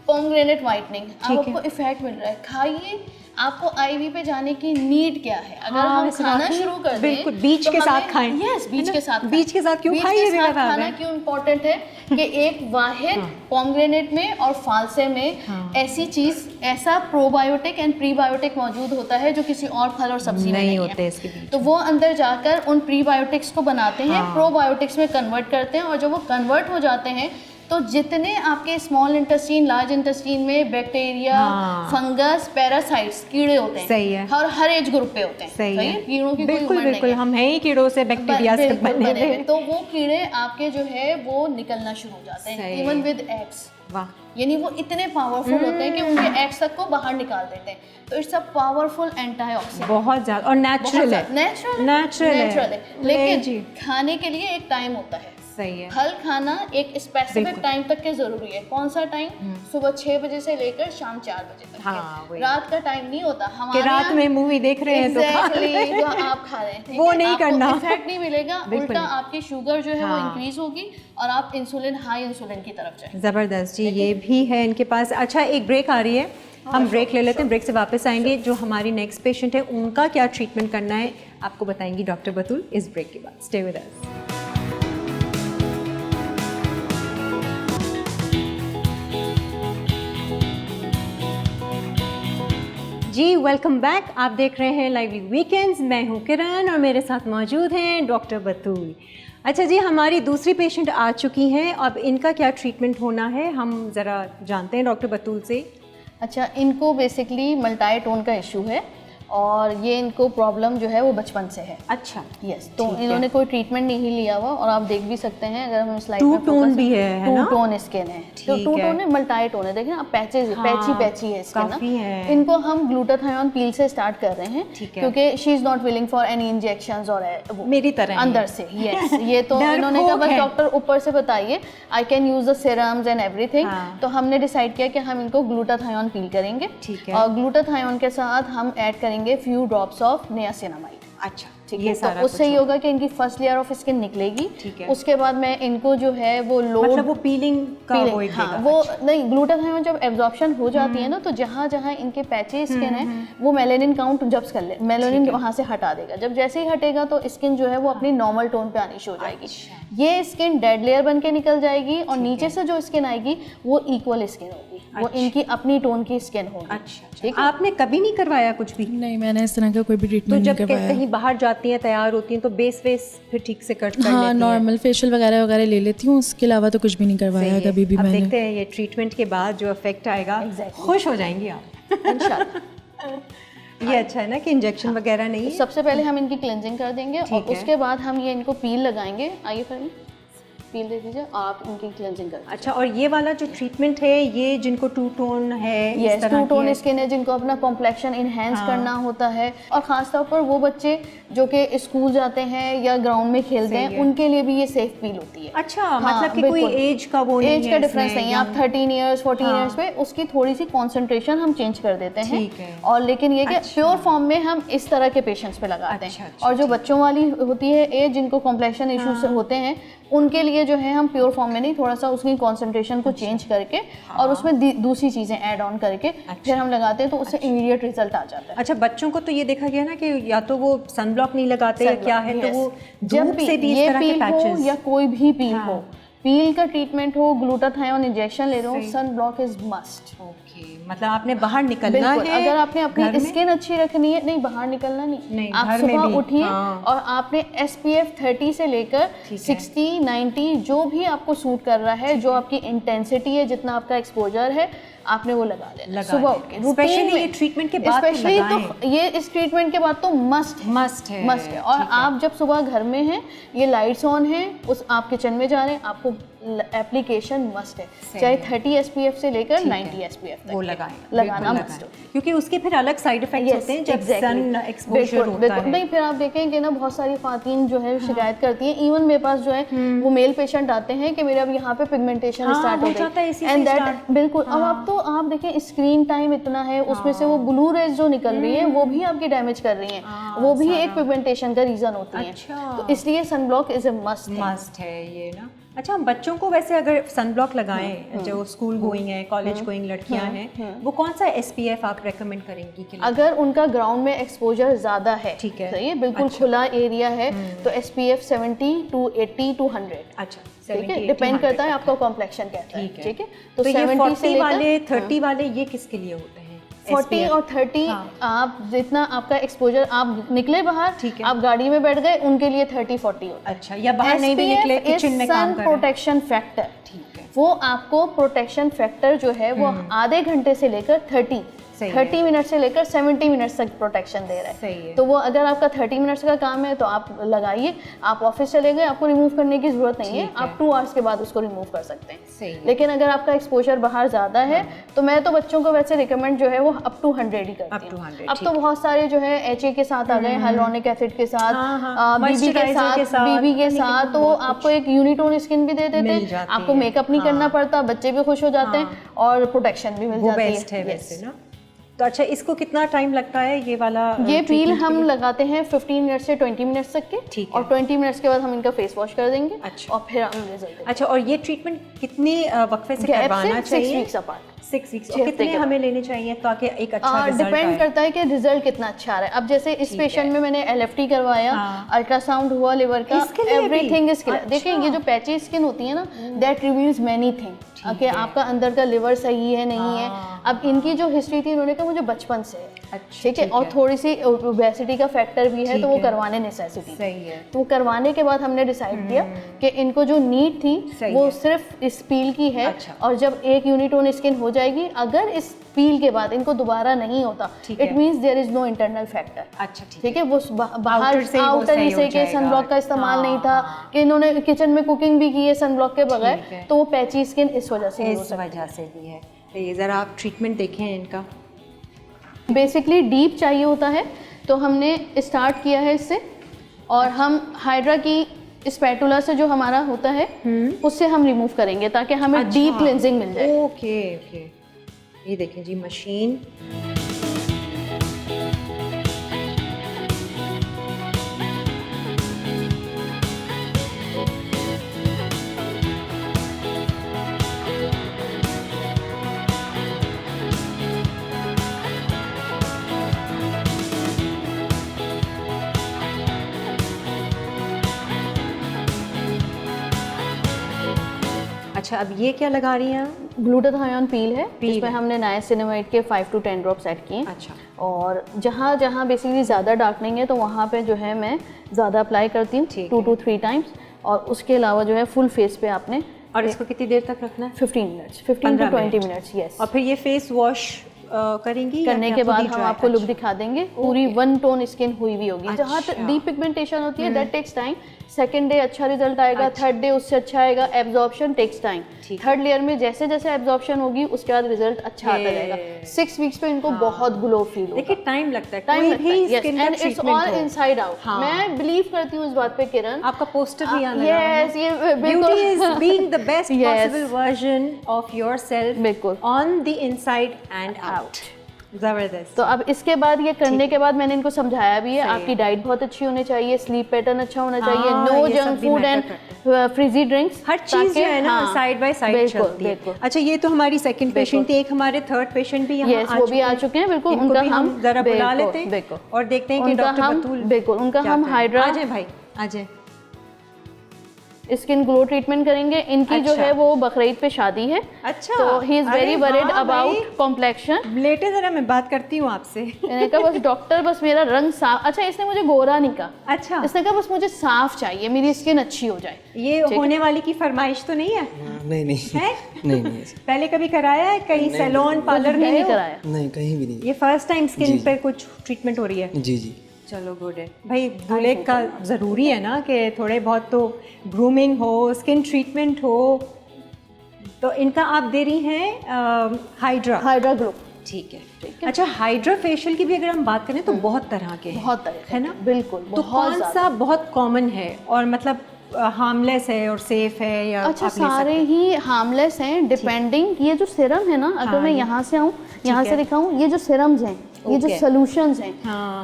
[SPEAKER 2] पोमग्रेनेट वाइटनिंग, आपको इफेक्ट मिल रहा है, खाइए। आपको आईवी पे जाने की नीड क्या है? अगर हम खाना शुरू कर दें,
[SPEAKER 1] बिल्कुल बीच के साथ खाएं।
[SPEAKER 2] यस, बीच के साथ
[SPEAKER 1] क्यों खाइए?
[SPEAKER 2] खाना क्यों इम्पोर्टेंट है कि एक वाहिद पोमग्रेनेट में और फालसे में ऐसी चीज, ऐसा प्रोबायोटिक एंड प्रीबायोटिक मौजूद होता है जो किसी और फल और सब्जी में नहीं होते है। तो वो अंदर जाकर उन प्रीबायोटिक्स को बनाते हैं, प्रोबायोटिक्स में कन्वर्ट करते हैं, और जब वो कन्वर्ट हो जाते हैं तो जितने आपके स्मॉल इंटेस्टाइन, लार्ज इंटेस्टाइन में बैक्टीरिया, फंगस, पैरासाइट्स, कीड़े होते हैं, सही है, हर एज ग्रुप पे होते हैं, सही है। कीड़ों की कोई उम्र नहीं है, हम हैं ही कीड़ों से, बैक्टीरिया से बने हुए। तो वो कीड़े आपके जो है वो निकलना शुरू हो जाते हैं, इवन विद एग्स। वाह, यानी वो इतने पावरफुल होते हैं कि उनके एग्स तक को बाहर निकाल देते हैं। तो इट्स अ पावरफुल एंटीऑक्सीडेंट, बहुत ज्यादा, और नेचुरल है। लेकिन खाने के लिए एक टाइम होता है, सही है। फल खाना एक स्पेसिफिक टाइम तक के जरूरी है। कौन सा टाइम? सुबह 6 बजे से लेकर शाम 4 बजे तक। रात का टाइम नहीं होता हमारे, रात में मूवी देख रहे हैं तो जो आप खा रहे हैं वो नहीं करना, इफेक्ट नहीं मिलेगा, उल्टा आपकी शुगर जो है वो इंक्रीज होगी और आप हाई इंसुलिन की तरफ जाएंगे। जबरदस्त जी, ये भी है इनके पास। अच्छा, एक ब्रेक आ रही है, हम ब्रेक ले लेते हैं, ब्रेक से वापस आएंगे। जो हमारी नेक्स्ट पेशेंट है उनका क्या ट्रीटमेंट करना है आपको बताएंगी डॉक्टर बतूल इस ब्रेक के बाद। Stay with us. जी वेलकम बैक, आप देख रहे हैं लाइवली वीकेंड्स। मैं हूं किरण और मेरे साथ मौजूद हैं डॉक्टर बतूल।
[SPEAKER 1] अच्छा जी, हमारी दूसरी पेशेंट आ चुकी हैं, अब इनका क्या ट्रीटमेंट होना है हम ज़रा जानते हैं डॉक्टर बतूल से।
[SPEAKER 2] अच्छा, इनको बेसिकली मल्टाई टोन का इशू है और ये इनको प्रॉब्लम जो है वो बचपन से है।
[SPEAKER 1] अच्छा,
[SPEAKER 2] यस, तो इन्होंने कोई ट्रीटमेंट नहीं लिया हुआ और आप देख भी सकते हैं अगर हम स्लाइड
[SPEAKER 1] टू
[SPEAKER 2] में
[SPEAKER 1] टोन भी है
[SPEAKER 2] टू टोन स्किन है, तो टू टोन है, मल्टाई टोन है। देखें आप पैचेज, पैची है स्किन ना। इनको हम ग्लूटाथायोन पील से स्टार्ट कर रहे हैं क्योंकि she is not willing for any injections और
[SPEAKER 1] मेरी तरह
[SPEAKER 2] अंदर से। यस, ये तो इन्होंने कहा बस डॉक्टर ऊपर से बताइए, I can use the serums and everything. तो हमने डिसाइड किया कि हम इनको ग्लूटाथायोन पील करेंगे और ग्लूटाथायोन के साथ हम ऐड करेंगे फ्यू ड्रॉप्स ऑफ नियासिनामाइड।
[SPEAKER 1] अच्छा,
[SPEAKER 2] ठीक है, तो उससे ये होगा कि इनकी फर्स्ट लेयर ऑफ स्किन निकलेगी। उसके बाद मैं इनको जो है वो लोड,
[SPEAKER 1] मतलब वो पीलिंग का अवॉइड
[SPEAKER 2] हाँ, वो अच्छा। नहीं, ग्लूटाथायोन जब एब्जॉर्प्शन हो जाती है ना, तो जहाँ जहाँ इनके पैचे स्किन है वो मेलानिन काउंट जब्स कर ले, मेलानिन वहाँ से हटा देगा। जब जैसे ही हटेगा तो स्किन जो है वो अपनी नॉर्मल टोन पे आनी शुरू हो जाएगी। ये स्किन डेड लेयर बन के निकल जाएगी और नीचे से जो स्किन आएगी वो इक्वल स्किन होगी, वो इनकी अपनी टोन की स्किन होगी।
[SPEAKER 1] अच्छा, ठीक है। आपने कभी नहीं करवाया कुछ भी?
[SPEAKER 3] नहीं, मैंने इस तरह का कोई भी ट्रीटमेंट नहीं करवाया।
[SPEAKER 1] तो जब कहीं बाहर जाती हैं, तैयार होती हैं, तो बेस फिर ठीक से कट कर
[SPEAKER 3] हाँ,
[SPEAKER 1] लेती हैं?
[SPEAKER 3] नॉर्मल फेशियल वगैरह ले लेती हूँ, उसके अलावा तो कुछ भी नहीं करवाया कभी भी मैंने।
[SPEAKER 1] देखते हैं ये ट्रीटमेंट के बाद जो इफेक्ट आएगा, खुश हो जाएंगी आप इंशाल्लाह। ये अच्छा है ना कि इंजेक्शन वगैरह नहीं है।
[SPEAKER 2] सबसे पहले हम इनकी क्लेंजिंग कर देंगे और उसके बाद हम ये इनको पील लगाएंगे। आइए फिर पील दे दीजिए, आप इनकी क्लेंजिंग कर।
[SPEAKER 1] अच्छा, और ये वाला जो ट्रीटमेंट है ये जिनको टू टोन है,
[SPEAKER 2] यस, टू टोन स्किन है, जिनको अपना कॉम्प्लेक्शन इनहेंस करना होता है, और खासतौर पर वो बच्चे जो कि स्कूल जाते हैं या ग्राउंड में खेलते हैं, उनके लिए भी ये सेफ फील होती है।
[SPEAKER 1] अच्छा, मतलब कि कोई एज का वो नहीं है,
[SPEAKER 2] एज का डिफरेंस नहीं है। आप 13 इयर्स 14 इयर्स पे उसकी थोड़ी सी कॉन्सेंट्रेशन हम चेंज कर देते हैं, और लेकिन ये कि प्योर फॉर्म में हम इस तरह के पेशेंट्स पे लगाते हैं। और जो बच्चों वाली होती है एज, जिनको कॉम्प्लेक्शन इश्यूज होते हैं, उनके लिए जो है हम प्योर फॉर्म में नहीं, थोड़ा सा उसकी कॉन्सेंट्रेशन को चेंज करके और उसमें दूसरी चीज़ें ऐड ऑन करके फिर हम लगाते हैं, तो उससे इमीडिएट रिजल्ट आ जाता है।
[SPEAKER 1] अच्छा, बच्चों को तो ये देखा गया ना कि या तो वो सन ब्लॉक नहीं लगाते या क्या है, तो वो
[SPEAKER 2] जब भी ये पील हो या कोई भी पील हो, पील का ट्रीटमेंट हो, ग्लूटाथायोन इंजेक्शन ले रहे हो, sun block is must.
[SPEAKER 1] Okay, मतलब आपने बाहर निकलना है।
[SPEAKER 2] अगर आपने अपनी स्किन अच्छी रखनी है, नहीं बाहर निकलना नहीं, आप सुबह उठिए और आपने SPF 30 से लेकर 60, 90 जो भी आपको सूट कर रहा है, जो आपकी इंटेंसिटी है, जितना आपका एक्सपोजर है, आपने वो लगा लेना सुबह उठ के।
[SPEAKER 1] स्पेशली ये ट्रीटमेंट के बाद
[SPEAKER 2] स्पेशली तो ये इस ट्रीटमेंट के बाद तो मस्ट है। और आप जब सुबह घर में हैं, ये लाइट्स ऑन है, उस आप किचन में जा रहे हैं, आपको एप्लीकेशन मस्ट है, चाहे 30 SPF से लेकर 90 SPF तक
[SPEAKER 1] वो
[SPEAKER 2] लगाना मस्ट,
[SPEAKER 1] क्योंकि उसके फिर अलग साइड इफेक्ट्स होते हैं जब सन एक्सपोजर होता है।
[SPEAKER 2] नहीं, फिर आप देखें कि ना बहुत सारी ख़वातीन जो है शिकायत करती हैं, इवन मेरे पास जो है वो मेल पेशेंट आते हैं कि मेरे अब यहाँ पे पिगमेंटेशन स्टार्ट हो गई, एंड दैट बिल्कुल। अब आप तो आप देखें स्क्रीन टाइम इतना है, उसमें से वो ब्लू रेज जो निकल रही है वो भी आपकी डैमेज कर रही हैं, वो भी एक पिगमेंटेशन का रीजन होती है। तो इसलिए सनब्लॉक इज ए मस्ट है
[SPEAKER 1] ये ना। अच्छा, हम बच्चों को वैसे अगर सनब्लॉक लगाएं, जो स्कूल गोइंग है, कॉलेज गोइंग लड़कियां हैं, वो कौन सा SPF आप रेकमेंड करेंगी कि
[SPEAKER 2] अगर उनका ग्राउंड में एक्सपोजर ज्यादा है? ठीक है, सही, बिल्कुल खुला एरिया है तो SPF 70 to 80 to 100।
[SPEAKER 1] अच्छा,
[SPEAKER 2] ठीक है, डिपेंड करता है आपका कॉम्प्लेक्शन कैसा है। ठीक है,
[SPEAKER 1] तो 70 से वाले 30 वाले ये किसके लिए होते हैं?
[SPEAKER 2] 40 और 30 आप जितना आपका एक्सपोजर, आप निकले बाहर, आप गाड़ी में बैठ गए, उनके लिए 30-40 होता है।
[SPEAKER 1] अच्छा, या बाहर नहीं भी निकले, किचन में काम कर रहे हैं।
[SPEAKER 2] प्रोटेक्शन फैक्टर, ठीक है, वो आपको प्रोटेक्शन फैक्टर जो है वो आधे घंटे से लेकर 30 मिनट से लेकर 70 मिनट तक प्रोटेक्शन दे रहा है। तो वो अगर आपका 30 मिनट्स का काम है तो आप लगाइए, आप ऑफिस चले गए, आपको रिमूव करने की जरूरत नहीं है, आप 2 आवर्स के बाद उसको रिमूव कर सकते हैं। लेकिन अगर आपका एक्सपोजर बाहर ज़्यादा है तो मैं तो बच्चों को वैसे रिकमेंड जो है वो अप टू 100 ही करती हूँ। अब तो बहुत सारे जो है HA के साथ आ गए, हाइलुरोनिक एसिड के साथ, BB के साथ, तो आपको एक यूनिटोन स्किन भी दे देते हैं, आपको मेकअप नहीं करना पड़ता, बच्चे भी खुश हो जाते हैं और प्रोटेक्शन भी मिल जाती है।
[SPEAKER 1] तो अच्छा, इसको कितना टाइम लगता है ये वाला?
[SPEAKER 2] ये पील हम लगाते हैं 15 मिनट से 20 मिनट्स तक के, और 20 मिनट्स के बाद हम इनका फेस वॉश कर देंगे। अच्छा, और फिर हम रिजल्ट।
[SPEAKER 1] अच्छा, और ये ट्रीटमेंट कितने वक्फे से करवाना चाहिए?
[SPEAKER 2] 6 वीक्स अपार्ट।
[SPEAKER 1] 6 वीक्स। और कितने हमें लेने चाहिए ताकि एक अच्छा रिजल्ट आए?
[SPEAKER 2] डिपेंड करता है कि रिजल्ट कितना अच्छा आ रहा है। अब जैसे इस पेशेंट में मैंने LFT करवाया, अल्ट्रासाउंड हुआ लिवर का, एवरीथिंग इज क्लियर। देखिए ये जो पैची स्किन होती है ना, दैट रिवील्स मैनी थिंग कि आपका अंदर का लिवर सही है नहीं है। अब इनकी जो हिस्ट्री थी, उन्होंने कहा मुझे बचपन से है,
[SPEAKER 1] अच्छा,
[SPEAKER 2] ठीक है, और थोड़ी सी ओबेसिटी का फैक्टर भी है, तो वो करवाने नेसेसिटी
[SPEAKER 1] सही है।
[SPEAKER 2] तो करवाने के बाद हमने डिसाइड किया कि इनको जो नीड थी वो सिर्फ इस पील की है।
[SPEAKER 1] अच्छा।
[SPEAKER 2] और जब एक यूनिटोन स्किन हो जाएगी, अगर इस पील के बाद इनको दोबारा नहीं होता, it means there is no internal factor.
[SPEAKER 1] अच्छा,
[SPEAKER 2] ठीक है, वो बाहर आउटर ही से कि सनब्लॉक का इस्तेमाल नहीं था, कि इन्होंने किचन में कुकिंग भी की है सनब्लॉक के बगैर, तो वो पैची स्किन इस वजह से
[SPEAKER 1] भी है। तो ये ज़रा आप ट्रीटमेंट देखें इनका।
[SPEAKER 2] बेसिकली डीप चाहिए होता है, तो हमने स्टार्ट किया है इससे, और हम हाइड्रा की स्पैटुला से जो हमारा होता है उससे हम रिमूव करेंगे, ताकि हमें डीप क्लेंजिंग मिल जाए।
[SPEAKER 1] ओके, ये देखें जी मशीन। अच्छा, अब ये क्या लगा रही हैं?
[SPEAKER 2] ग्लूटाथायोन पील है, जिसमें हमने नाइसिनामाइड के 5 to 10 ड्रॉप्स ऐड किए।
[SPEAKER 1] अच्छा।
[SPEAKER 2] और जहाँ जहाँ बेसिकली ज़्यादा डार्कनिंग है, तो वहाँ पे जो है मैं ज़्यादा अप्लाई करती हूँ, 2 to 3 टाइम्स। और उसके अलावा जो है फुल फेस पे आपने,
[SPEAKER 1] और इसको कितनी देर तक रखना है?
[SPEAKER 2] 15 मिनट्स, 15 to 20 मिनट्स। यस।
[SPEAKER 1] और फिर ये फेस वॉश करेंगी
[SPEAKER 2] करने के बाद हम आपको लुक दिखा देंगे, पूरी 1 टोन स्किन हुई भी होगी। जहाँ तक डीप पिगमेंटेशन होती है, that takes time. Second day अच्छा रिजल्ट आएगा, थर्ड डे उससे अच्छा आएगा। Absorption takes time. Third layer में जैसे जैसे एब्जॉर्प्शन होगी, उसके बाद रिजल्ट अच्छा आता रहेगा। 6 वीक्स पे इनको बहुत ग्लो फील होगा।
[SPEAKER 1] देखिए टाइम लगता है,
[SPEAKER 2] टाइम लगता है,
[SPEAKER 1] yes,
[SPEAKER 2] and it's all inside out. मैं बिलीव करती हूँ इस बात पे किरण,
[SPEAKER 1] आपका पोस्टर भी आना
[SPEAKER 2] यस, ये
[SPEAKER 1] beauty is being the best possible version of yourself,
[SPEAKER 2] बिल्कुल,
[SPEAKER 1] on the inside and out. जबरदस्त।
[SPEAKER 2] तो अब इसके बाद ये करने के बाद मैंने इनको समझाया भी है, आपकी डाइट बहुत अच्छी होनी चाहिए, स्लीप पैटर्न अच्छा होना चाहिए, no junk food and fizzy drinks,
[SPEAKER 1] हर चीज जो है ना साइड बाय साइड चलती है। अच्छा, ये तो हमारी सेकंड पेशेंट थी, एक हमारे थर्ड पेशेंट भी यहाँ
[SPEAKER 2] वो भी आ चुके हैं। बिल्कुल, उनका हम
[SPEAKER 1] जरा बुला लेते हैं और देखते हैं कि डॉक्टर बतूल,
[SPEAKER 2] बिल्कुल उनका हम हाइड्रा,
[SPEAKER 1] आ जाए भाई, आ जाए,
[SPEAKER 2] स्किन ग्लो ट्रीटमेंट करेंगे। इनकी जो है वो बकरीद पे शादी है।
[SPEAKER 1] अच्छा,
[SPEAKER 2] तो he is very worried about complexion.
[SPEAKER 1] लेटे जरा, मैं बात करती हूँ आपसे।
[SPEAKER 2] मैंने कहा बस डॉक्टर, बस मेरा रंग साफ। अच्छा, इसने मुझे गोरा नहीं कहा,
[SPEAKER 1] अच्छा,
[SPEAKER 2] इसने कहा बस मुझे साफ चाहिए, मेरी स्किन अच्छी हो जाए।
[SPEAKER 1] ये होने वाली की फरमाइश तो नहीं है?
[SPEAKER 4] नहीं है? नहीं
[SPEAKER 1] पहले कभी कराया है कहीं सैलून पार्लर में?
[SPEAKER 2] नहीं कराया,
[SPEAKER 4] नहीं, कहीं भी नहीं।
[SPEAKER 1] ये फर्स्ट टाइम स्किन पे कुछ ट्रीटमेंट हो रही है?
[SPEAKER 4] जी।
[SPEAKER 1] चलो गुड है भाई, दूल्हे का ज़रूरी है ना कि थोड़े बहुत तो ग्रूमिंग हो, स्किन ट्रीटमेंट हो। तो इनका आप दे रही हैं हाइड्रा ग्लो। ठीक है। अच्छा, हाइड्रा फेशियल की भी अगर हम बात करें तो बहुत तरह के हैं,
[SPEAKER 2] बहुत तरह
[SPEAKER 1] है ना?
[SPEAKER 2] बिल्कुल।
[SPEAKER 1] तो कौन सा बहुत कॉमन है और मतलब हार्मलेस है और सेफ है, या
[SPEAKER 2] अच्छा, सारे ही हार्मलेस हैं, डिपेंडिंग। ये जो सिरम है ना, अगर मैं यहाँ से आऊँ, यहाँ से दिखाऊँ, ये जो सिरम्स हैं, ये जो सॉल्यूशंस हैं,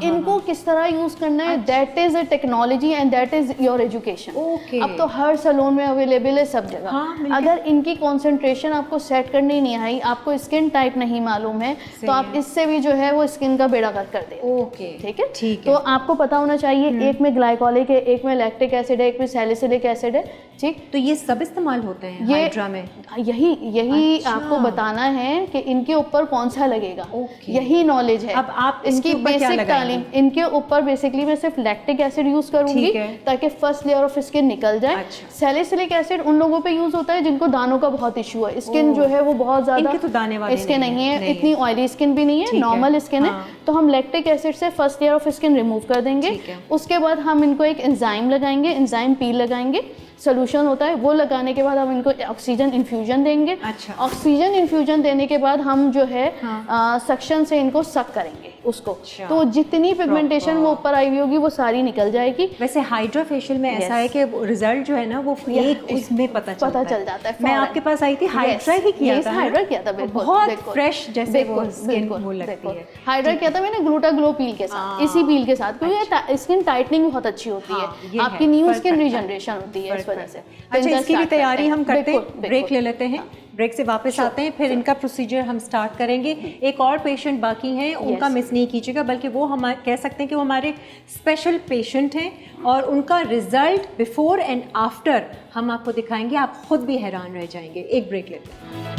[SPEAKER 2] इनको किस तरह यूज करना है, that is a technology and that is your education. अब तो हर सैलून में अवेलेबल है, सब जगह। अगर इनकी कंसंट्रेशन आपको सेट करनी नहीं आई, आपको स्किन टाइप नहीं मालूम है, तो आप इससे भी जो है वो स्किन का बेड़ा गर्क कर दे।
[SPEAKER 1] ओके,
[SPEAKER 2] ठीक है। तो आपको पता होना चाहिए, एक में ग्लाइकोलिक है, एक में लैक्टिक एसिड है, एक में सैलिसिलिक एसिड है। ठीक,
[SPEAKER 1] तो ये सब इस्तेमाल होते हैं हाइड्रा में?
[SPEAKER 2] यही आपको बताना है कि इनके ऊपर कौन सा लगेगा, यही नॉलेज है।
[SPEAKER 1] अब आप
[SPEAKER 2] इसकी बेसिक तालीम, इनके ऊपर बेसिकली मैं सिर्फ लैक्टिक एसिड यूज करूंगी ताकि फर्स्ट लेयर ऑफ स्किन निकल जाए। सैलिसिलिक एसिड उन लोगों पे यूज होता है जिनको दानों का बहुत इशू है, स्किन जो है वो बहुत ज्यादा,
[SPEAKER 1] इनके तो दाने वाले
[SPEAKER 2] इसके नहीं है, इतनी ऑयली स्किन भी नहीं है, नॉर्मल स्किन है। तो हम लैक्टिक एसिड से first layer of skin remove कर देंगे। उसके बाद हम इनको एक एंजाइम लगाएंगे, एंजाइम पील लगाएंगे, सोल्यूशन होता है वो लगाने के बाद हम इनको ऑक्सीजन इन्फ्यूजन देंगे। ऑक्सीजन इन्फ्यूजन देने के बाद हम जो है सक्शन से इनको सक करेंगे उसको। तो जितनी पिगमेंटेशन वो ऊपर आई हुई होगी वो सारी निकल जाएगी।
[SPEAKER 1] वैसे हाइड्रा फेशियल में ऐसा है कि रिजल्ट जो है ना वो एक उसमें पता चल जाता है। मैं आपके पास आई थी, हाइड्रा ही किया था,
[SPEAKER 2] हाइड्रा किया था, बिल्कुल
[SPEAKER 1] बहुत फ्रेश जैसे वो स्किन वो लगती है।
[SPEAKER 2] हाइड्रा किया था मैंने ग्लूटा ग्लो पील के साथ, इसी पील के साथ, क्योंकि स्किन टाइटनिंग बहुत अच्छी होती है, आपकी न्यू स्किन रीजनरेशन होती है इस वजह से।
[SPEAKER 1] अच्छा, इसकी भी तैयारी हम करते हैं, ब्रेक ले लेते हैं, ब्रेक से वापस आते हैं, फिर इनका प्रोसीजर हम स्टार्ट करेंगे। एक और पेशेंट बाकी हैं, उनका मिस नहीं कीजिएगा, बल्कि वो हम कह सकते हैं कि वो हमारे स्पेशल पेशेंट हैं और उनका रिजल्ट बिफोर एंड आफ्टर हम आपको दिखाएंगे, आप खुद भी हैरान रह जाएंगे। एक ब्रेक लेते हैं।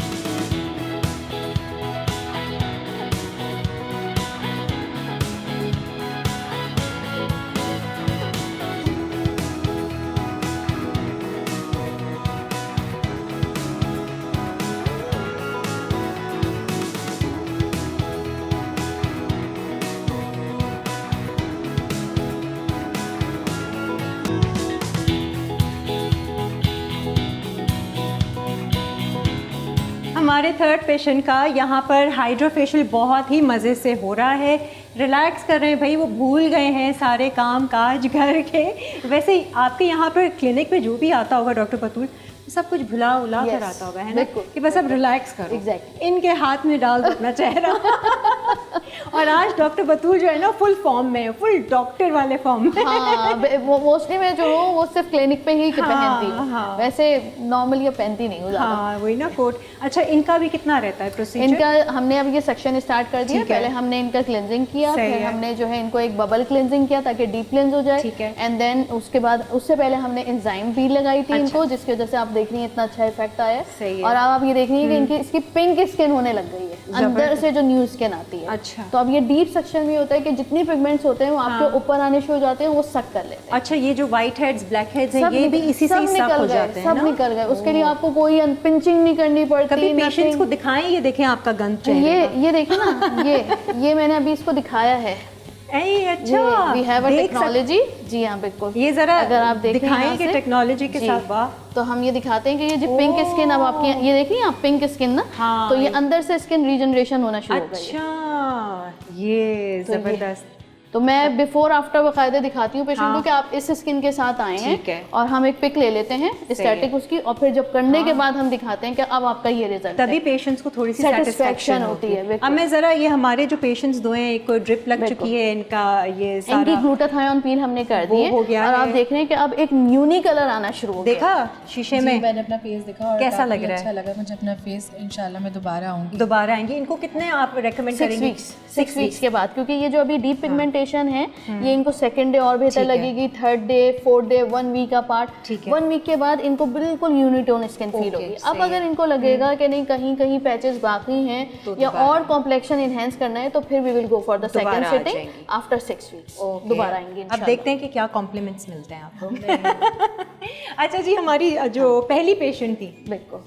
[SPEAKER 1] हमारे थर्ड पेशेंट का यहाँ पर हाइड्रोफेशियल बहुत ही मज़े से हो रहा है, रिलैक्स कर रहे हैं भाई, वो भूल गए हैं सारे काम काज घर के। वैसे ही आपके यहाँ पर क्लिनिक पे जो भी आता होगा डॉक्टर बतूल, सब कुछ भुला उला कर आता होगा, है ना, कि बस अब रिलैक्स करो।
[SPEAKER 2] Exactly.
[SPEAKER 1] इनके हाथ में डाल दो अपना चेहरा। और आज डॉक्टर बतूल जो है ना फुल फॉर्म में है, फुल डॉक्टर वाले फॉर्म में।
[SPEAKER 2] हाँ, मोस्टली मैं जो हूँ वो सिर्फ क्लिनिक पे ही पहनती हूँ,
[SPEAKER 1] हाँ।
[SPEAKER 2] वैसे नॉर्मली ये पहनती नहीं हूँ ज़्यादा।
[SPEAKER 1] हाँ वही ना कोट। अच्छा इनका भी कितना रहता है प्रोसीजर?
[SPEAKER 2] इनका हमने अब ये सेक्शन स्टार्ट कर दिया, पहले हमने इनका क्लेंजिंग किया, फिर हमने जो है इनको एक बबल क्लेंजिंग किया ताकि डीप क्लेंज हो जाए, एंड देन उसके बाद उससे पहले हमने एंजाइम पील लगाई थी इनको, जिसकी वजह से आप देख रही हैं इतना अच्छा इफेक्ट आया है। और अब आप ये देख रही हैं कि इनकी इसकी पिंक स्किन होने लग गई है, अंदर से जो न्यू स्किन आती है।
[SPEAKER 1] अच्छा।
[SPEAKER 2] तो अब ये डीप सेक्शन में होता है कि जितनी पिगमेंट्स होते हैं वो आपके ऊपर आने शुरू हो जाते हैं, वो सक कर लेते हैं।
[SPEAKER 1] अच्छा ये जो व्हाइट हेड्स ब्लैक हेड्स हैं ये भी इसी से सक हो जाते हैं
[SPEAKER 2] सब
[SPEAKER 1] ना?
[SPEAKER 2] निकल गए, उसके लिए आपको कोई पिंचिंग नहीं करनी पड़ती।
[SPEAKER 1] कभी पेशेंट्स को दिखाएं, ये देखें आपका गंद चेहरे का।
[SPEAKER 2] ये देखिए ना, ये मैंने अभी इसको दिखाया है।
[SPEAKER 1] अच्छा
[SPEAKER 2] वी हैव अ टेक्नोलॉजी। जी हाँ बिल्कुल,
[SPEAKER 1] ये जरा
[SPEAKER 2] अगर आप
[SPEAKER 1] दिखाएंगे टेक्नोलॉजी के साथ। वाह।
[SPEAKER 2] तो हम ये दिखाते हैं कि ये जो पिंक स्किन अब आपकी, ये देख रही हैं आप पिंक स्किन ना,
[SPEAKER 1] हाँ,
[SPEAKER 2] तो ये अंदर से स्किन रीजनरेशन होना शुरू हो गई है।
[SPEAKER 1] अच्छा ये जबरदस्त।
[SPEAKER 2] तो मैं बिफोर आफ्टर बाकायदे दिखाती हूँ पेशेंट को कि आप इस स्किन के साथ आए हैं, और हम एक पिक ले लेते हैं स्टैटिक उसकी, और फिर जब करने के बाद हम दिखाते हैं कि अब आपका ये रिजल्ट,
[SPEAKER 1] तभी पेशेंट्स को थोड़ी सी सेटिस्फेक्शन होती है। अब मैं जरा ये हमारे जो पेशेंट्स दो हैं, एक को ड्रिप लग चुकी है, इनका ये सारा
[SPEAKER 2] इनकी ग्लूटाथायोन पील हमने कर दी है, और आप देख रहे हैं कि अब एक यूनिक कलर आना शुरू हो गया।
[SPEAKER 1] देखा शीशे में?
[SPEAKER 3] मैंने अपना फेस देखा और
[SPEAKER 1] कैसा लग रहा है?
[SPEAKER 3] अच्छा लगा मुझे अपना फेस। इंशाल्लाह मैं दोबारा आऊंगी।
[SPEAKER 1] दोबारा आएंगे। इनको कितने आप रेकमेंड करेंगे?
[SPEAKER 2] 6 वीक्स के बाद, क्योंकि ये जो अभी डीप पिगमेंटेशन है ये इनको सेकंड डे और बेहतर लगेगी, third day, fourth day, 1 week apart. 1 week के बाद इनको बिल्कुल यूनिटोन स्किन फील होगी। अब अगर इनको लगेगा कि नहीं कहीं कहीं पैचेस बाकी हैं या और कॉम्प्लेक्शन इनहेंस करना है, तो फिर we will go for the second sitting after 6 weeks. दोबारा आएंगे।
[SPEAKER 1] अब देखते हैं कि क्या कॉम्प्लीमेंट्स मिलते हैं आपको। अच्छा जी, हमारी जो पहली पेशेंट थी,
[SPEAKER 2] बिल्कुल,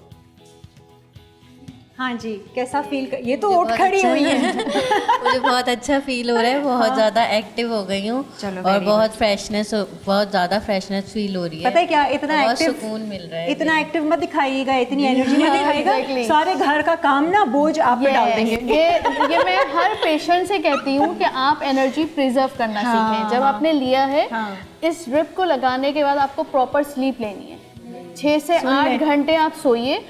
[SPEAKER 1] हाँ जी, कैसा फील ये तो उठ खड़ी हुई है।
[SPEAKER 5] मुझे बहुत अच्छा फील हो रहा है, बहुत ज़्यादा एक्टिव हो गई हूँ और बहुत ज़्यादा फ्रेशनेस फील हो रही है।
[SPEAKER 1] पता है क्या, इतना
[SPEAKER 5] बहुत
[SPEAKER 1] एक्टिव,
[SPEAKER 5] सुकून मिल रहा है।
[SPEAKER 1] इतना एक्टिव मत दिखाइएगा, इतनी एनर्जी मत दिखाइएगा, सारे घर का काम ना बोझ आप पे डाल देंगे।
[SPEAKER 2] ये मैं हर पेशेंट से कहती हूँ कि आप एनर्जी प्रिजर्व करना सीखें। जब आपने लिया है, इस ड्रिप को लगाने के बाद आपको प्रॉपर स्लीप लेनी है। 6 से 8 घंटे आप सोइए।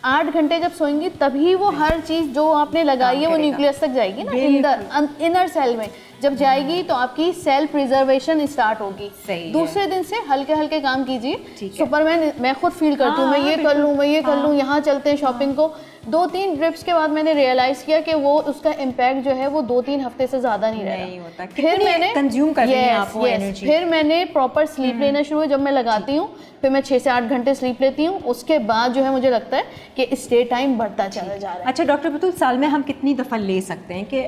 [SPEAKER 2] 8 घंटे जब सोएंगी तभी वो हर चीज जो आपने लगाई है वो न्यूक्लियस तक जाएगी ना, इनर सेल में जब जाएगी तो आपकी सेल प्रिजर्वेशन स्टार्ट होगी। दूसरे दिन से हल्के हल्के काम कीजिए। सुपरमैन मैं खुद फील करती हूँ, मैं ये कर लूँ, मैं ये कर लूँ, यहाँ चलते हैं शॉपिंग को। 2-3 ड्रिप्स के बाद मैंने रियलाइज किया कि वो उसका इम्पैक्ट जो है वो 2-3 हफ्ते से ज्यादा नहीं रहा।
[SPEAKER 1] फिर मैंने कंज्यूम कर रही हैं आप वो एनर्जी।
[SPEAKER 2] फिर मैंने प्रॉपर स्लीप लेना शुरू हुआ। जब मैं लगाती हूँ फिर मैं 6 से 8 घंटे स्लीप लेती हूँ। उसके बाद जो है मुझे लगता है कि स्टे टाइम बढ़ता चला जा रहा है।
[SPEAKER 1] अच्छा डॉक्टर बतूल, साल में हम कितनी दफ़ा ले सकते हैं कि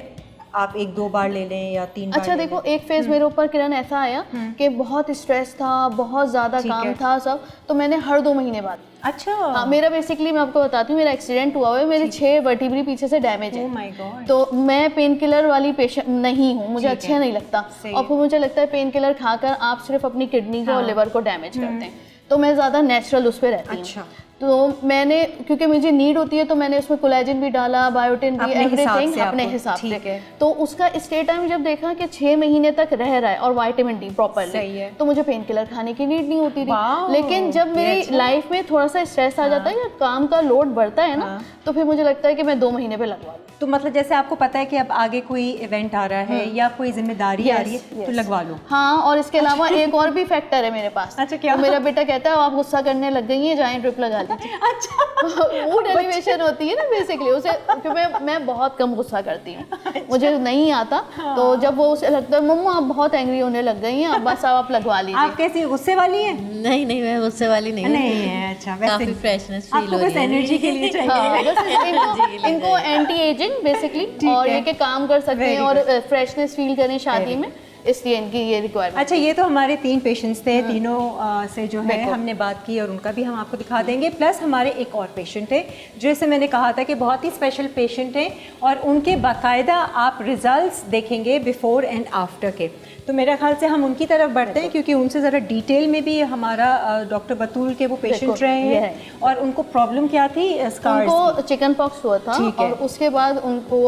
[SPEAKER 1] आप 1-2 बार ले लें या 3 बार?
[SPEAKER 2] अच्छा देखो, एक फेज मेरे ऊपर किरण ऐसा आया कि बहुत स्ट्रेस था, बहुत ज़्यादा काम था सब, तो मैंने हर 2 महीने बाद।
[SPEAKER 1] अच्छा।
[SPEAKER 2] हाँ, मेरा बेसिकली मैं आपको बताती हूँ, मेरा एक्सीडेंट हुआ है, मेरे 6 वर्टिब्री पीछे से डैमेज है।
[SPEAKER 1] Oh my God.
[SPEAKER 2] तो मैं पेन किलर वाली पेशेंट नहीं हूँ, मुझे अच्छा नहीं लगता। और फिर मुझे लगता है पेन किलर खाकर आप सिर्फ अपनी किडनी को और लिवर को डैमेज करते हैं, तो मैं ज़्यादा नेचुरल उस पर रहती हूँ। तो मैंने, क्योंकि मुझे नीड होती है, तो मैंने उसमें कोलेजन भी डाला, बायोटिन भी, एवरीथिंग अपने हिसाब से। तो उसका स्टे टाइम जब देखा कि 6 महीने तक रह रहा है और विटामिन डी प्रॉपरली, तो मुझे पेन किलर खाने की नीड नहीं होती थी। लेकिन जब मेरी लाइफ में थोड़ा सा स्ट्रेस आ जाता है या काम का लोड बढ़ता है ना, तो फिर मुझे लगता है कि मैं 2 महीने पे लगवा लूँ।
[SPEAKER 1] तो मतलब जैसे आपको पता है कि अब आगे कोई इवेंट आ रहा है या कोई जिम्मेदारी आ रही है, तो लगवा लो।
[SPEAKER 2] हाँ, और इसके अलावा एक और भी फैक्टर है मेरे पास।
[SPEAKER 1] अच्छा, क्या?
[SPEAKER 2] तो मेरा बेटा कहता है आप गुस्सा करने लग गई हैं, जाएं ड्रिप लगा लीजिए।
[SPEAKER 1] अच्छा।
[SPEAKER 2] मूड एलिवेशन होती है ना बेसिकली उसे, क्योंकि मैं बहुत कम गुस्सा करती हूँ, मुझे नहीं आता। तो जब वो उसे लगता है मम्मा आप बहुत एंग्री होने लग गई हैं, अब बस आप लगवा लीजिए।
[SPEAKER 1] आप कैसी गुस्से वाली हैं?
[SPEAKER 5] नहीं नहीं, मैं गुस्से वाली नहीं
[SPEAKER 1] है। अच्छा,
[SPEAKER 5] काफी फ्रेशनेस फील हो रही है।
[SPEAKER 1] आपको बस एनर्जी के लिए चाहिए।
[SPEAKER 2] इनको एंटी एजिंग बेसिकली, और ये के काम कर सकते हैं और फ्रेशनेस फील करें शादी में, इसलिए इनकी ये रिक्वायरमेंट।
[SPEAKER 1] अच्छा, ये तो हमारे 3 पेशेंट्स थे, तीनों से जो है हमने बात की और उनका भी हम आपको दिखा देंगे। प्लस हमारे एक और पेशेंट है, जैसे मैंने कहा था कि बहुत ही स्पेशल पेशेंट हैं और उनके बाकायदा आप रिजल्ट्स देखेंगे बिफोर एंड आफ्टर के। तो मेरा ख्याल से हम उनकी तरफ बढ़ते हैं, क्योंकि उनसे ज़रा डिटेल में भी हमारा डॉक्टर बतूल के वो पेशेंट रहे हैं और उनको प्रॉब्लम क्या थी, स्कार्स।
[SPEAKER 2] उनको चिकन पॉक्स हुआ था और उसके बाद उनको